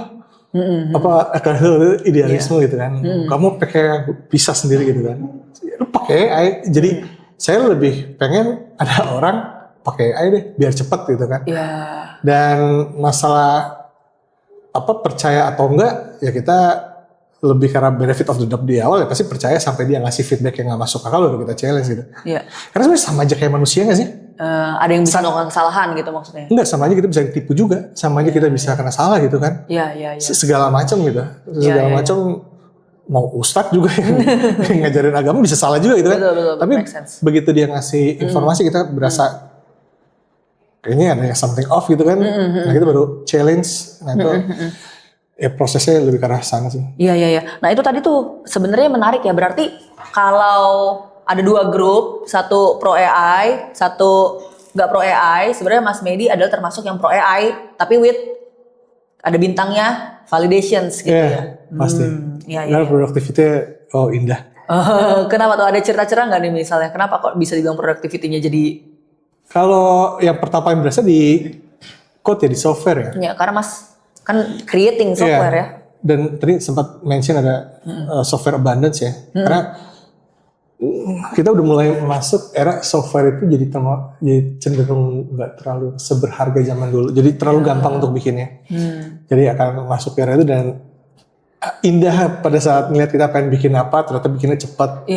karena itu idealisme gitu kan. Kamu pakai bisa sendiri gitu kan. Lu pakai AI, jadi saya lebih pengen ada orang pakai AI deh, biar cepat gitu kan. Dan masalah percaya atau enggak, ya kita lebih karena benefit of the doubt di awal ya pasti percaya sampai dia ngasih feedback yang nggak masuk akal baru kita challenge gitu. Karena sebenarnya sama aja kayak manusia nggak sih? Ada yang bisa melakukan kesalahan gitu maksudnya? Enggak, sama aja kita bisa ditipu juga, sama aja kita bisa kena salah gitu kan. Iya. Segala macam gitu, segala macam. Mau ustadz juga yang ngajarin agama bisa salah juga gitu kan. Betul, tapi begitu dia ngasih informasi kita berasa kayaknya ada something off gitu kan. Nah kita baru challenge. Nah itu ya prosesnya lebih ke arah sana sih. Iya. Nah itu tadi tuh sebenarnya menarik ya. Berarti kalau ada 2 grup, satu pro AI, satu nggak pro AI. Sebenarnya Mas Medi adalah termasuk yang pro AI, tapi with ada bintangnya validations gitu ya. Pasti. Iya. Productivity indah. Kenapa tuh, ada cerita-cerita nggak nih misalnya? Kenapa kok bisa dibilang productivity-nya jadi? Kalau yang pertama yang berasa di code ya, di software ya. Ya karena Mas kan creating software ya. Dan tadi sempat mention ada software abundance ya. Karena kita udah mulai masuk era software itu jadi cenderung nggak terlalu seberharga zaman dulu. Jadi terlalu gampang untuk bikinnya. Jadi akan masuk era itu dan indah pada saat ngeliat kita pengen bikin apa, ternyata bikinnya cepat.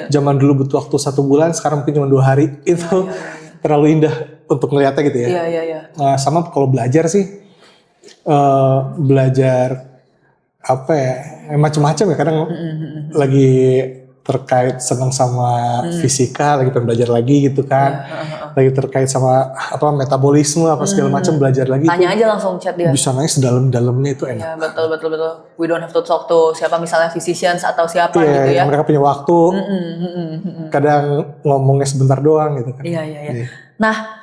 Zaman dulu butuh waktu 1 bulan, sekarang mungkin cuma 2 hari. Itu terlalu indah untuk ngeliatnya gitu ya. Nah, sama kalau belajar sih, belajar apa ya, macam-macam ya. Kadang lagi terkait senang sama fisika, lagi pengen belajar lagi gitu kan. Lagi terkait sama apa metabolisme apa segala macam, belajar lagi. Tanya aja langsung chat dia. Bisa nanya sedalam-dalamnya, itu enak. Ya, betul. We don't have to talk to siapa misalnya physicians atau siapa gitu ya. Mereka punya waktu. Kadang ngomongnya sebentar doang gitu kan. Iya. Nah,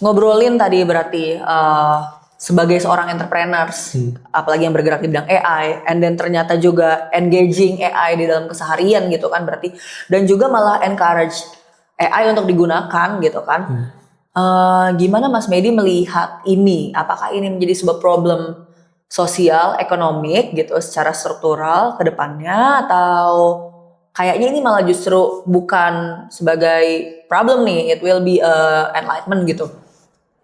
ngobrolin tadi berarti sebagai seorang entrepreneurs, apalagi yang bergerak di bidang AI, and then ternyata juga engaging AI di dalam keseharian gitu kan berarti, dan juga malah encourage AI untuk digunakan gitu kan. Gimana Mas Medi melihat ini? Apakah ini menjadi sebuah problem sosial, ekonomik gitu secara struktural ke depannya, atau kayaknya ini malah justru bukan sebagai problem nih, it will be enlightenment gitu,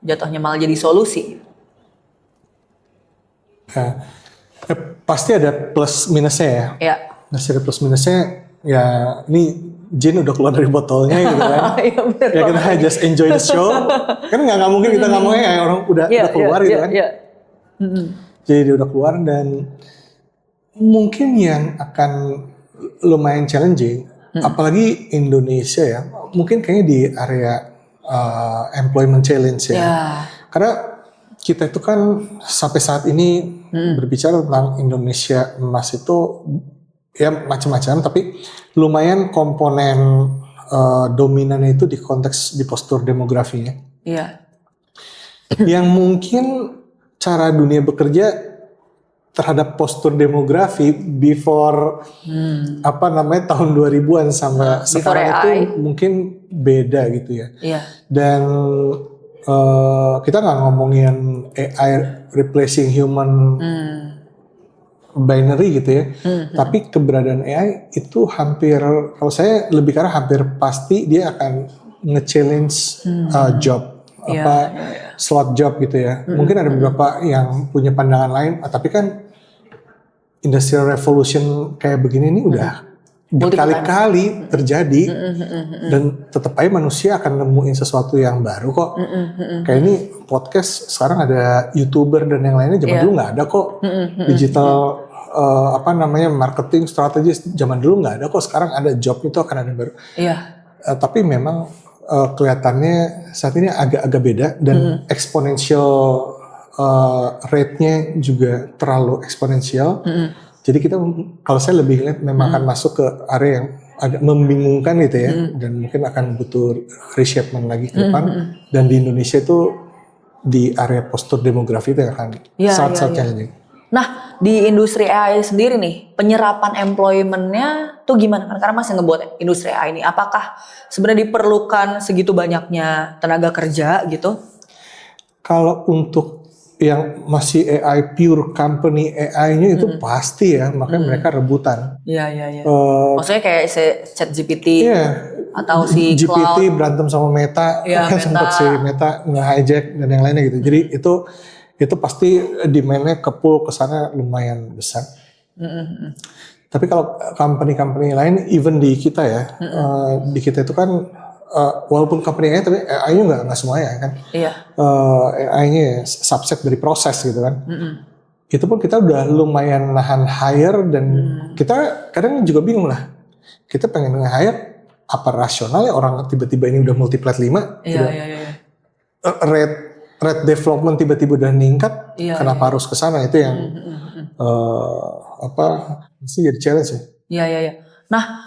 jatuhnya malah jadi solusi? Pasti ada plus minusnya ya. Pasti ada plus minusnya ya. Ini Jin udah keluar dari botolnya gitu kan. Ya kita just enjoy the show. Kan nggak mungkin kita ngomongnya ya orang udah keluar gitu kan. Jadi dia udah keluar, dan mungkin yang akan lumayan challenging, apalagi Indonesia ya. Mungkin kayaknya di area employment challenge ya. Karena kita itu kan sampai saat ini berbicara tentang Indonesia Emas itu ya macam-macam, tapi lumayan komponen dominannya itu di konteks di postur demografinya. Yang mungkin cara dunia bekerja terhadap postur demografi before tahun 2000-an sampai sekarang itu mungkin beda gitu ya. Dan kita nggak ngomongin AI replacing human binary gitu ya, tapi keberadaan AI itu hampir, kalau saya lebih karena hampir pasti dia akan nge-challenge job, slot job gitu ya. Mungkin ada beberapa yang punya pandangan lain, tapi kan industrial revolution kayak begini ini udah berkali-kali terjadi, dan tetap aja manusia akan nemuin sesuatu yang baru kok. Kayak ini podcast sekarang ada YouTuber dan yang lainnya, zaman dulu nggak ada kok. Digital marketing strategis zaman dulu nggak ada kok. Sekarang ada, job itu akan ada baru. Tapi memang kelihatannya saat ini agak-agak beda, dan exponential rate-nya juga terlalu eksponensial. Jadi kita, kalau saya lebih lihat memang akan masuk ke area yang agak membingungkan gitu ya, dan mungkin akan butuh reshapement lagi ke depan. Dan di Indonesia itu di area postur demografi itu akan sangat challenging. Nah, di industri AI sendiri nih, penyerapan employment-nya tuh gimana? Karena Mas yang ngebuat industri AI ini, apakah sebenarnya diperlukan segitu banyaknya tenaga kerja gitu? Kalau untuk yang masih AI pure company AI-nya itu pasti ya, makanya mereka rebutan. Maksudnya kayak ChatGPT atau si GPT Cloud berantem sama Meta, kan sempat si Meta nge-hijack dan yang lainnya gitu. Jadi itu pasti demand-nya ke pull ke sana lumayan besar. Tapi kalau company-company lain, even di kita ya, di kita itu kan walaupun company AI tapi AI-nya nggak semuanya kan. Iya. AI-nya ya subset dari proses gitu kan. Itu pun kita udah lumayan nahan hire dan kita kadang juga bingung lah. Kita pengen nge-hire apa rasional ya orang tiba-tiba ini udah multiplat 5. Iya. Rate development tiba-tiba udah meningkat. Kenapa harus ke sana? Itu yang sih jadi challenge ya. Iya. Nah,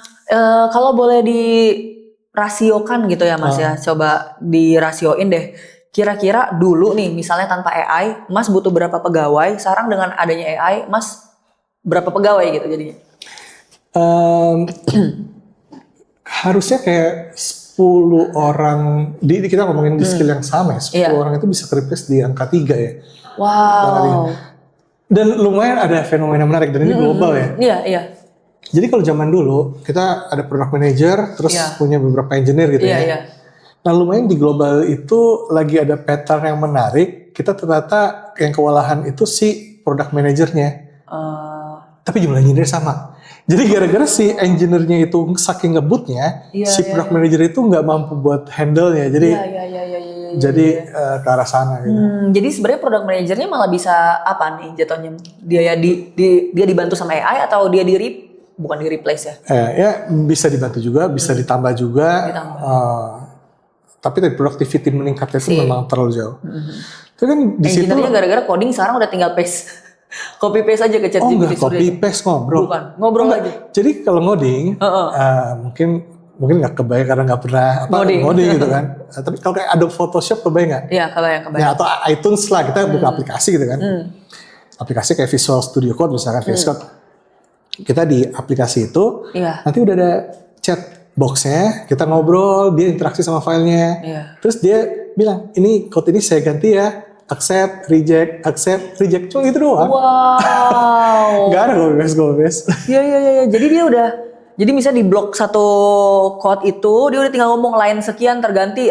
kalau boleh dirasiokan gitu ya Mas ya, coba dirasioin deh. Kira-kira dulu nih misalnya tanpa AI, Mas butuh berapa pegawai? Sekarang dengan adanya AI, Mas berapa pegawai gitu jadinya? Harusnya kayak 10 orang, kita ngomongin di skill yang sama ya, 10 orang itu bisa replace di angka 3 ya. Wow. Dan lumayan ada fenomena menarik dan ini global ya. Iya. Jadi kalau zaman dulu kita ada product manager, terus punya beberapa engineer gitu ya. Iya. Nah lumayan di global itu lagi ada pattern yang menarik. Kita ternyata yang kewalahan itu si product manajernya. Tapi jumlah engineer sama. Jadi gara-gara si engineer-nya itu saking ngebutnya, si product manager itu nggak mampu buat handle-nya. Jadi jadi ke arah sana gitu. Jadi sebenarnya product manajernya malah bisa apa nih jatuhnya? Dia dibantu sama AI atau dia bukan di replace ya? Ya bisa dibantu juga, bisa ditambah juga. Tapi dari productivity meningkatnya itu memang terlalu jauh. Itu kan di situ. Engineer-nya gara-gara coding sekarang udah tinggal copy paste aja ke ChatGPT. Enggak copy paste, ngobrol. Bukan, ngobrol aja. Jadi kalau ngoding, mungkin nggak kebayang karena nggak pernah ngoding gitu kan. Tapi kalau kayak Adobe Photoshop kebayang nggak? Iya kebayang. Ya, atau iTunes lah, kita buka aplikasi gitu kan. Aplikasi kayak Visual Studio Code misalkan, VS Code. Kita di aplikasi itu, nanti udah ada chat box-nya, kita ngobrol, dia interaksi sama filenya. Terus dia bilang, ini code ini saya ganti ya, accept, reject, cuma gitu doang. Wow. Gak ada copy-paste. Iya. Jadi dia udah, jadi misalnya di blok satu code itu, dia udah tinggal ngomong line sekian terganti,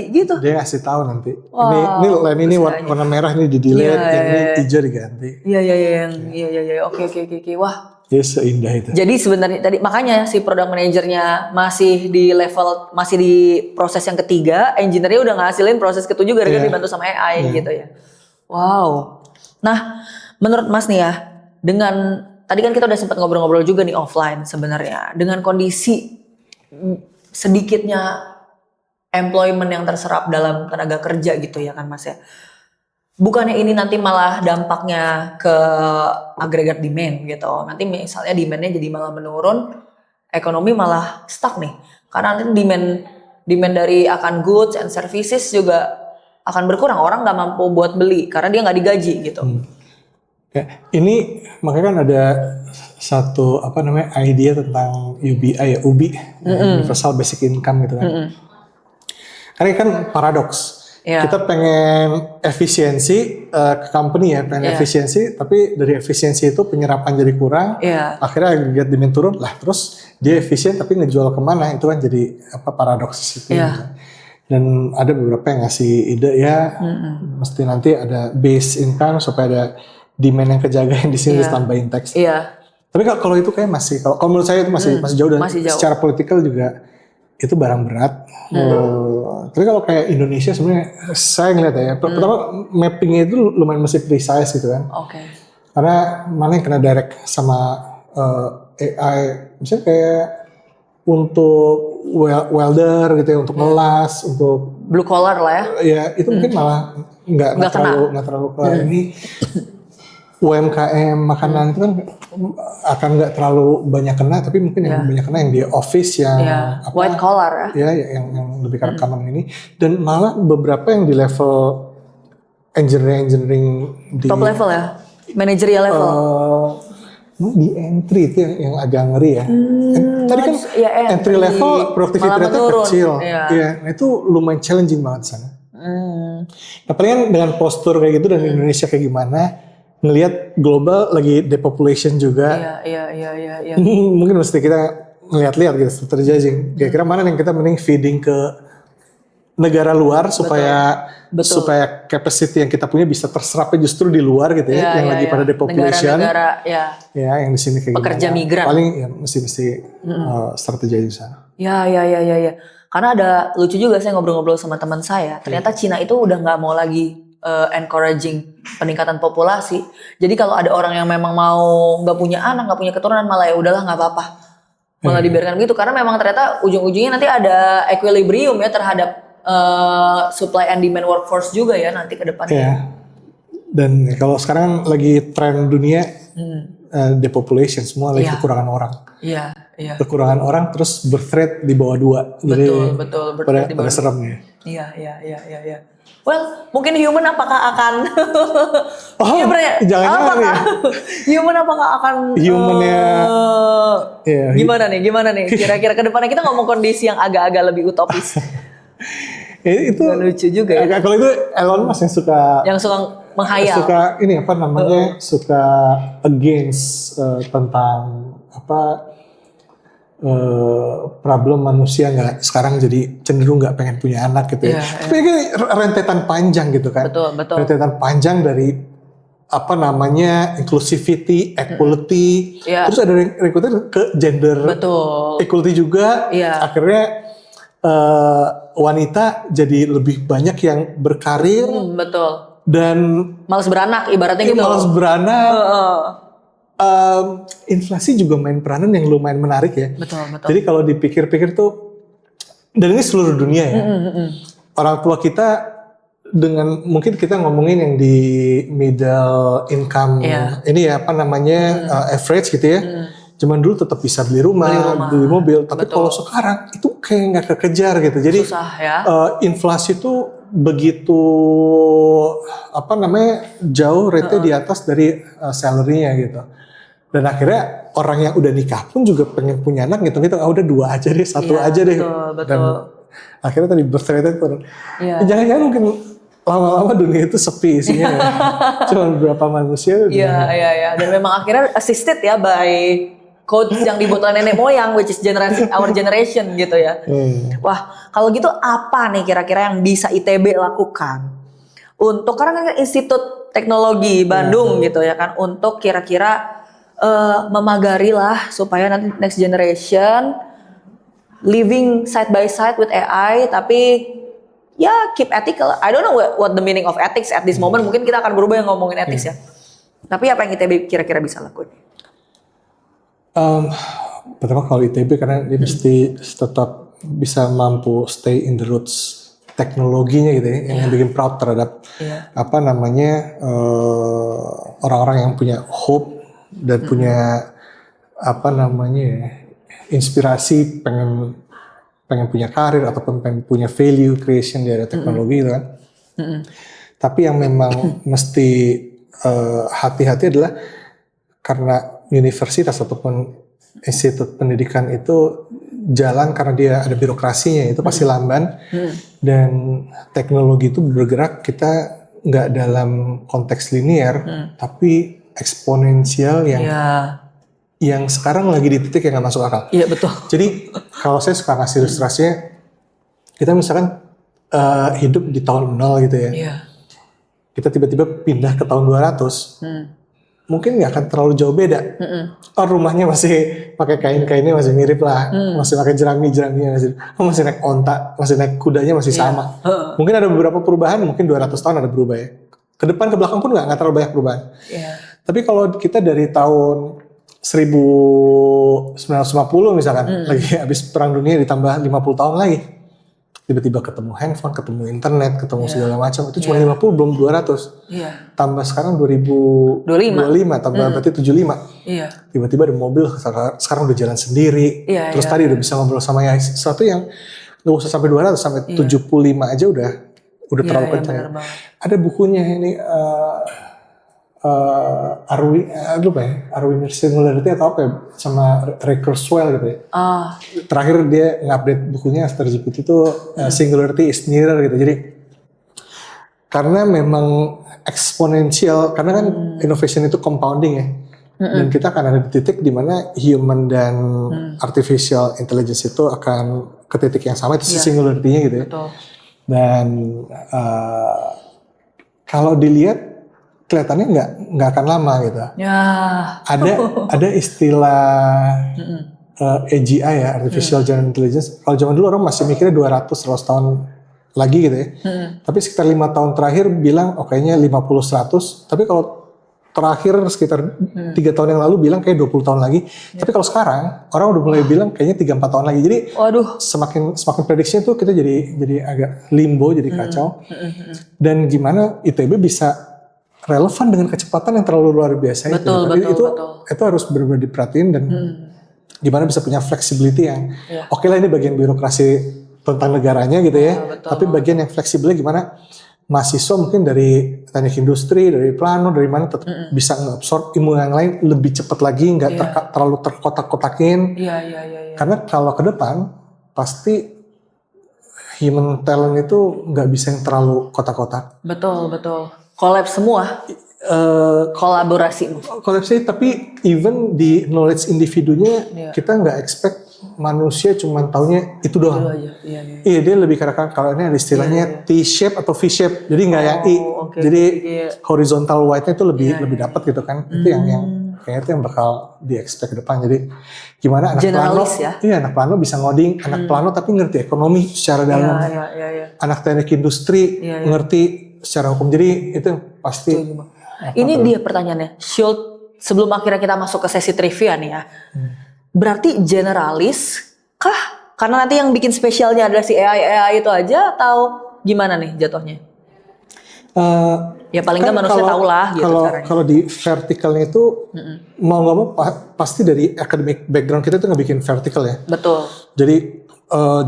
gitu. Dia ngasih tahu nanti. Ini line ini warna merah ini di delete, yang ini hijau diganti. Iya. Oke. Wah. Ya seindah itu. Jadi sebenarnya tadi makanya si product manajernya masih di proses yang ketiga, engineer-nya udah ngasilin proses ketujuh gara-gara dibantu sama AI gitu ya. Wow. Nah, menurut Mas nih ya, dengan tadi kan kita udah sempat ngobrol-ngobrol juga nih offline sebenarnya, dengan kondisi sedikitnya employment yang terserap dalam tenaga kerja gitu ya kan Mas ya. Bukannya ini nanti malah dampaknya ke agregat demand gitu. Nanti misalnya demandnya jadi malah menurun, ekonomi malah stuck nih. Karena nanti demand dari akan goods and services juga akan berkurang. Orang nggak mampu buat beli karena dia nggak digaji gitu. Ya, ini makanya kan ada satu idea tentang UBI ya, Universal Basic Income gitu kan. Karena kan paradoks. Kita pengen efisiensi ke company ya, pengen efisiensi, tapi dari efisiensi itu penyerapan jadi kurang, akhirnya agregat demand turun lah, terus dia efisien tapi ngejual kemana, itu kan jadi paradoks itu. Dan ada beberapa yang ngasih ide ya, mesti nanti ada base income supaya ada demand yang kejaga yang di sini ditambahin tax. Tapi kalau itu kayak masih, kalau menurut saya itu masih jauh, dan secara politikal juga itu barang berat. Tapi kalau kayak Indonesia sebenarnya saya ngeliat ya, pertama mappingnya itu lumayan masih precise gitu kan. Karena mana yang kena direct sama AI, misalnya kayak untuk welder gitu ya, untuk ngelas, untuk blue collar lah ya. Ya itu mungkin malah nggak terlalu kelar. Ini UMKM makanan itu kan akan nggak terlalu banyak kena, tapi mungkin yang banyak kena yang di office yang white collar ya yang lebih common ini, dan malah beberapa yang di level engineering di top level ya, managerial level. Di entry itu yang agak ngeri ya. Tadi kan entry level productivity rate kecil. Nah itu lumayan challenging banget sana. Nah palingan dengan postur kayak gitu dan Indonesia kayak gimana, ngelihat global lagi depopulation juga. Iya. Mungkin mesti kita ngelihat-lihat gitu, strategizing. Kira-kira mana yang kita mending feeding ke negara luar supaya capacity yang kita punya bisa terserapnya justru di luar gitu ya, yang lagi pada depopulation. Negara-negara ya yang di sini kayak pekerja gimana. migran. Paling ya mesti strategizing di sana. Ya. Karena ada lucu juga saya ngobrol-ngobrol sama teman saya. Ternyata Cina itu udah nggak mau lagi encouraging peningkatan populasi. Jadi kalau ada orang yang memang mau nggak punya anak, nggak punya keturunan, malah ya udahlah nggak apa-apa. Malah dibiarkan gitu. Karena memang ternyata ujung-ujungnya nanti ada equilibrium ya terhadap supply and demand workforce juga ya nanti ke depannya. Iya. Dan kalau sekarang lagi tren dunia depopulation, semua lagi kekurangan orang. Iya. Kekurangan orang terus birth rate di bawah 2. Jadi Betul. pada serem ya. Iya. Well, mungkin human apakah akan jangan-jangan ya. Human apakah akan Humannya gimana nih kira-kira ke depannya kita ngomong kondisi yang agak-agak lebih utopis. Itu lucu juga ya. Kalau itu Elon Musk yang suka menghayal. Suka ini apa namanya? Suka against tentang problem manusia nggak sekarang jadi cenderung nggak pengen punya anak gitu ya. Tapi ini rentetan panjang gitu kan. Betul. Rentetan panjang dari inclusivity, equality, terus ada rekrutan ke gender equality juga. Akhirnya wanita jadi lebih banyak yang berkarir. Dan malas beranak ibaratnya gitu. Malas beranak. Inflasi juga main peranan yang lumayan menarik ya. Betul. Jadi kalau dipikir-pikir tuh, dan ini seluruh dunia ya. Orang tua kita dengan mungkin kita ngomongin yang di middle income ini ya average gitu ya. Zaman dulu tetap bisa beli rumah, beli mobil, tapi kalau sekarang itu kayak nggak kekejar gitu. Jadi susah ya. Inflasi tuh begitu jauh rate di atas dari salary-nya gitu. Dan akhirnya orang yang udah nikah pun juga pengen punya anak gitu. Udah 2 aja deh, 1 aja deh. Betul. Dan akhirnya tadi birth rate turun. Jangan-jangan mungkin lama-lama dunia itu sepi isinya. Cuma beberapa manusia. Iya. Dan memang akhirnya assisted ya by codes yang dibuat oleh nenek moyang, which is our generation gitu ya. Wah, kalau gitu apa nih kira-kira yang bisa ITB lakukan untuk karena kan Institut Teknologi Bandung gitu ya kan untuk kira-kira memagari lah supaya nanti next generation living side by side with AI tapi ya keep ethical. I don't know what the meaning of ethics at this moment. Mungkin kita akan berubah yang ngomongin ethics ya. Tapi apa yang ITB kira-kira bisa lakukan? Pertama kalau ITB karena dia mesti tetap bisa mampu stay in the roots teknologinya gitu ya, yang bikin proud terhadap orang-orang yang punya hope dan punya inspirasi pengen punya karir ataupun pengen punya value creation dari teknologi gitu kan. Tapi yang memang mesti hati-hati adalah karena universitas ataupun institut pendidikan itu jalan karena dia ada birokrasinya itu pasti lamban dan teknologi itu bergerak kita nggak dalam konteks linear tapi eksponensial yang sekarang lagi di titik yang nggak masuk akal. Iya betul. Jadi kalau saya suka ngasih ilustrasinya kita misalkan hidup di tahun 0 gitu ya. Kita tiba-tiba pindah ke tahun 200. Mungkin nggak akan terlalu jauh beda. Rumahnya masih pakai kain-kainnya masih mirip lah, masih pakai jerami-jeraminya masih naik onta, masih naik kudanya masih sama. Mungkin ada beberapa perubahan, mungkin 200 tahun ada berubah ya. Ke depan ke belakang pun nggak terlalu banyak perubahan. Tapi kalau kita dari tahun 1950 misalkan lagi habis perang dunia ditambah 50 tahun lagi. Tiba-tiba ketemu handphone, ketemu internet, ketemu segala macam. Itu cuma 50 belum 200. Tambah sekarang 2025 tambah berarti 75. Tiba-tiba ada mobil sekarang udah jalan sendiri. Terus tadi udah bisa ngobrol sama ya sesuatu yang nggak usah sampai 200 sampai 75 aja udah terlalu kencang. Ada bukunya ini Arwin Singularity atau apa ya sama Ray Kurzweil gitu ya. Terakhir dia ngupdate bukunya after GPT itu Singularity is nearer gitu. Jadi karena memang eksponensial karena kan innovation itu compounding ya. Dan kita akan ada di titik di mana human dan artificial intelligence itu akan ke titik yang sama itu singularity-nya gitu ya. Dan kalau dilihat kelihatannya nggak akan lama gitu. Ada istilah AGI ya, Artificial General Intelligence. Kalau zaman dulu orang masih mikirnya 200-100 tahun lagi gitu ya. Tapi sekitar 5 tahun terakhir bilang kayaknya 50-100. Tapi kalau terakhir sekitar 3 tahun yang lalu bilang kayak 20 tahun lagi. Tapi kalau sekarang orang udah mulai bilang kayaknya 3-4 tahun lagi. Jadi semakin prediksinya tuh kita jadi agak limbo, jadi kacau. Dan gimana ITB bisa relevan dengan kecepatan yang terlalu luar biasa itu harus benar-benar diperhatiin dan gimana bisa punya flexibility yang oke lah ini bagian birokrasi tentang negaranya gitu ya. Tapi bagian yang fleksibelnya gimana mahasiswa mungkin dari teknik industri, dari plano, dari mana tetap bisa nge-absorb ilmu yang lain lebih cepat lagi, nggak terlalu terkotak-kotakin. Karena kalau ke depan pasti human talent itu nggak bisa yang terlalu kotak-kotak. Betul. Collapse semua. Kolaborasi, tapi even di knowledge individunya kita nggak expect manusia cuma taunya itu doang. Iya, dia lebih kadang kalau ini ada istilahnya T-shape atau V-shape. Jadi nggak yang I. Jadi horizontal wide-nya itu lebih dapat gitu kan. Itu yang kayaknya itu yang bakal di-expect ke depan. Jadi gimana anak plano, anak plano bisa ngoding, anak plano tapi ngerti ekonomi secara dalam. Anak teknik industri ngerti secara hukum. Jadi itu pasti. Ini dia pertanyaannya. Sebelum akhirnya kita masuk ke sesi trivia nih ya. Berarti generalis kah? Karena nanti yang bikin spesialnya adalah si AI itu aja atau gimana nih jatuhnya? Ya paling nggak manusia tahu lah gitu caranya. Kalau di vertikalnya itu mau nggak mau pasti dari academic background kita itu nggak bikin vertikal ya. Betul. Jadi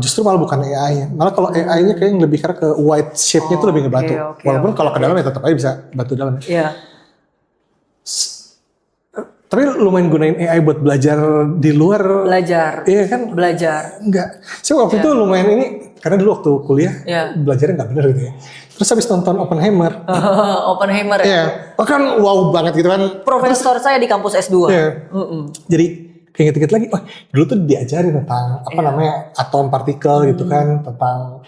justru malah bukan AI-nya. Malah kalau AI-nya kayaknya lebih karena ke wide shape-nya itu lebih ngebantu. Walaupun kalau ke dalam ya tetap aja bisa bantu dalam. Iya. Tapi lumayan gunain AI buat belajar di luar. Iya kan? Belajar. Enggak. Saya waktu itu lumayan ini, karena dulu waktu kuliah belajarnya nggak bener gitu ya. Terus habis nonton Oppenheimer. Oppenheimer ya? Iya. Kan wow banget gitu kan. Profesor saya di kampus S2. Iya. Jadi inget-inget lagi, dulu tuh diajarin tentang namanya atom partikel gitu kan, tentang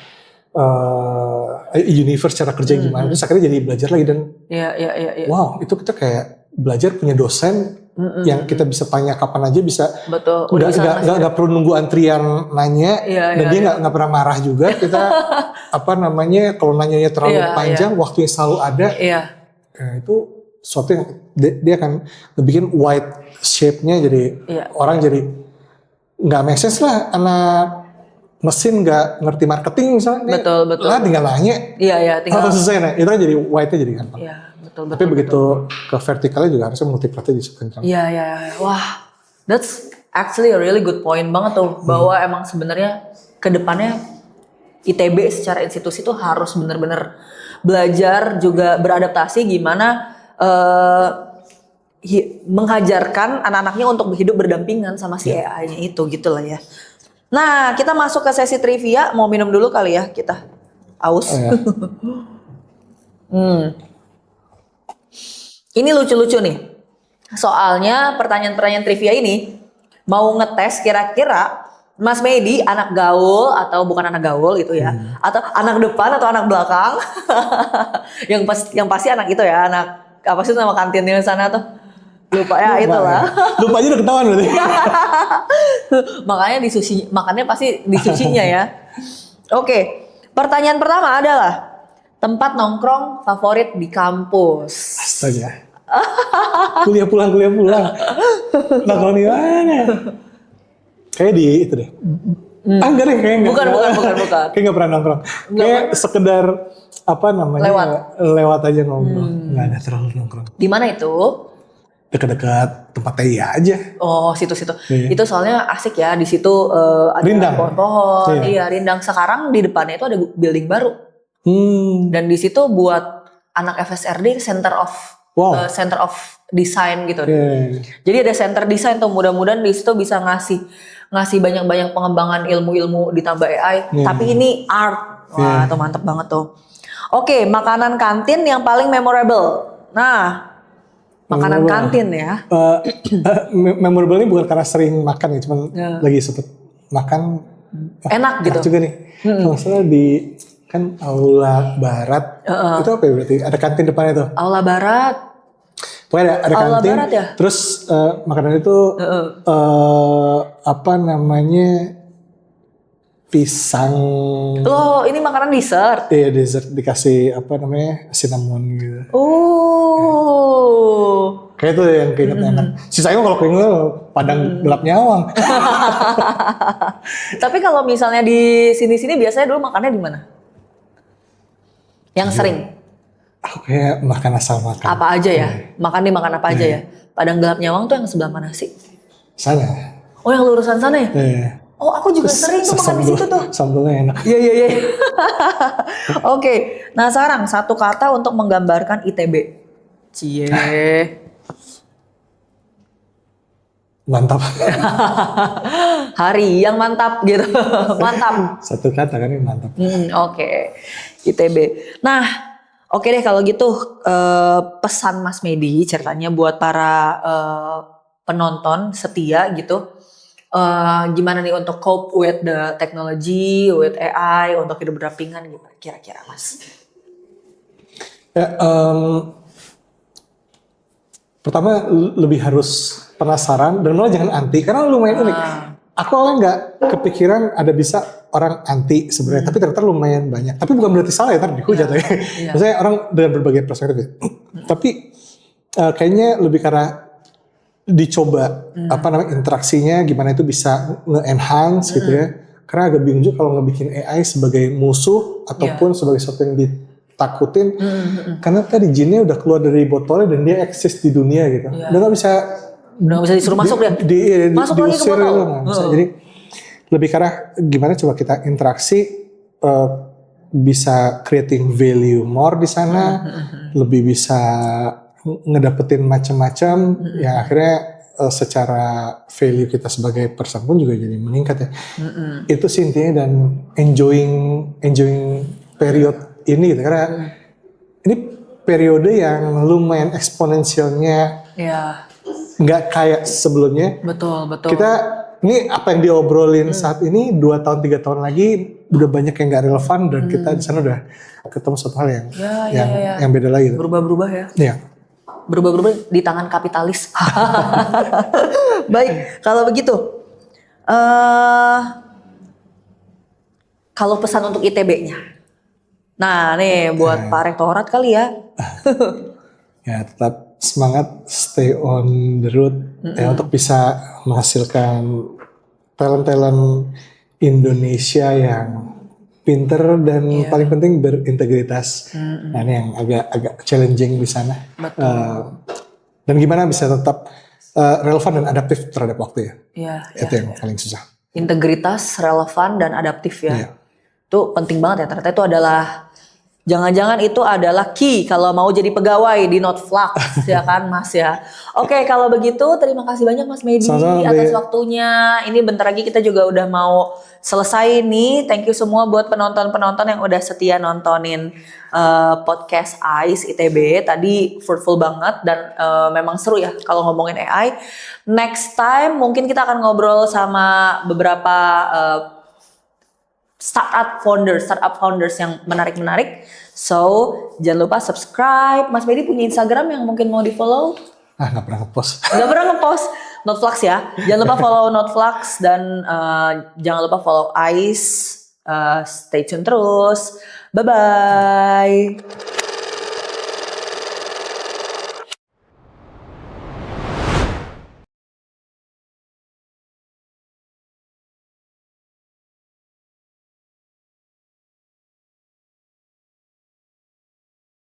universe cara kerja gimana. Terus akhirnya jadi belajar lagi dan wow, itu kita kayak belajar punya dosen yang kita bisa tanya kapan aja bisa. Betul. Nggak perlu nunggu antrian nanya dan dia nggak pernah marah juga. Kita kalau nanyanya terlalu panjang, waktunya selalu ada. Itu suatu yang dia akan bikin wide shape-nya jadi orang jadi nggak make sense lah anak mesin nggak ngerti marketing misalnya. Betul. Lah tinggal nanya. Tinggal. Selesai nah. Itu kan jadi wide-nya jadi gampang. Betul. Tapi begitu ke vertikalnya juga harusnya multiplatnya disebutkan. Iya. Wah, that's actually a really good point banget tuh. Bahwa emang sebenarnya ke depannya ITB secara institusi tuh harus benar-benar belajar juga beradaptasi gimana menghajarkan anak-anaknya untuk hidup berdampingan sama si AI-nya itu gitu lah ya. Nah, kita masuk ke sesi trivia. Mau minum dulu kali ya kita. Aus. Ini lucu-lucu nih. Soalnya pertanyaan-pertanyaan trivia ini mau ngetes kira-kira Mas Medi anak gaul atau bukan anak gaul gitu ya. Atau anak depan atau anak belakang. yang pasti anak itu ya, anak apa sih nama kantinnya sana tuh? Lupa ya, itulah. Lupa aja udah ketahuan berarti. Makannya pasti di susinya ya. Oke, pertanyaan pertama adalah tempat nongkrong favorit di kampus. Astaga. Kuliah pulang. Nongkrong di mana? Kayak di itu deh. Enggak deh, kayak enggak. Bukan. Kayak enggak pernah nongkrong. Kayak sekedar lewat aja ngobrol. Enggak ada terlalu nongkrong. Di mana itu? Dekat-dekat tempat TI aja. Oh, situ-situ. Iya. Itu soalnya asik ya, di situ ada pohon-pohon. Iya, rindang. Sekarang di depannya itu ada building baru. Dan di situ buat anak FSRD Center of Design gitu. Jadi ada center design tuh, mudah-mudahan di situ bisa ngasih banyak-banyak pengembangan ilmu-ilmu ditambah AI. Tapi ini art. Wah, tuh mantep banget tuh. Oke, makanan kantin yang paling memorable. Nah, makanan kantin ya. Memorable ini bukan karena sering makan ya, cuman lagi sempet makan. Enak gitu. Juga nih. Maksudnya di kan Aula Barat. Itu apa ya berarti? Ada kantin depannya tuh. Aula Barat. Pokoknya ada Aula kantin. Barat ya? Terus makanan itu pisang. Loh, ini makanan dessert. Iya, dessert dikasih cinnamon gitu. Oh. Kayak itu yang keinget enak. Sisanya kalau keinget padang gelap nyawang. Tapi kalau misalnya di sini-sini biasanya dulu makannya di mana? Yang sering? Aku kayak makan asal makan. Apa aja ya? Makan apa aja ya? Padang gelap nyawang tuh yang sebelah mana sih? Sana. Oh, yang lurusan sana ya? Iya. Oh, aku juga sering tuh makan di situ tuh. Sambelnya enak. Iya. Oke, nah sekarang satu kata untuk menggambarkan ITB. Cie. Mantap. Hari yang mantap gitu. Mantap. Satu kata kan ini mantap. Oke. ITB. Nah, oke deh kalau gitu pesan Mas Medi ceritanya buat para penonton setia gitu. Gimana nih untuk cope with the technology, with AI, untuk hidup berdampingan gimana kira-kira Mas? Ya, pertama lebih harus penasaran dan malah jangan anti karena lumayan unik. Aku awalnya nggak kepikiran ada bisa orang anti sebenarnya, tapi ternyata lumayan banyak. Tapi bukan berarti salah ya, tadi dihujat ya. Maksudnya orang dengan berbagai perspektif. Tapi kayaknya lebih karena dicoba interaksinya gimana itu bisa nge-enhance gitu ya. Karena agak bingung juga kalau ngebikin AI sebagai musuh ataupun sebagai sesuatu yang ditakutin. Karena tadi jinnya udah keluar dari botolnya dan dia eksis di dunia gitu. Udah nggak bisa disuruh masuk dia. Masuk lagi ke botol. Bisa. Jadi lebih karena gimana coba kita interaksi bisa creating value more di sana, lebih bisa ngedapetin macam-macam, ya akhirnya secara value kita sebagai person pun juga jadi meningkat ya. Itu sih intinya, dan enjoying period ini gitu, karena ini periode yang lumayan eksponensialnya, nggak kayak sebelumnya. Betul. Kita ini apa yang diobrolin saat ini 2 tahun 3 tahun lagi udah banyak yang nggak relevan, dan kita di sana udah ketemu satu hal yang beda lagi. Berubah-berubah ya. Iya. Berubah-berubah di tangan kapitalis. Baik, kalau begitu, kalau pesan untuk ITB-nya. Nah, nih buat Pak Rektorat kali ya. Ya, tetap semangat, stay on the road ya, untuk bisa menghasilkan talent-talent Indonesia yang pinter dan paling penting berintegritas. Nah, ini yang agak challenging di sana. Dan gimana bisa tetap relevan dan adaptif terhadap waktu ya. Itu yang paling susah. Integritas, relevan dan adaptif ya. Itu penting banget ya. Ternyata itu adalah jangan-jangan itu adalah key kalau mau jadi pegawai di Notflux ya kan Mas ya. Oke, kalau begitu terima kasih banyak Mas Medi atas waktunya. Ini bentar lagi kita juga udah mau selesai nih. Thank you semua buat penonton-penonton yang udah setia nontonin podcast AIS ITB. Tadi fruitful banget dan memang seru ya kalau ngomongin AI. Next time mungkin kita akan ngobrol sama beberapa startup founders yang menarik-menarik. So, jangan lupa subscribe. Mas Medi punya Instagram yang mungkin mau di-follow? Nggak pernah ngepost. Nggak pernah ngepost. Notflux ya. Jangan lupa follow Notflux dan jangan lupa follow AIS. Stay tune terus. Bye-bye.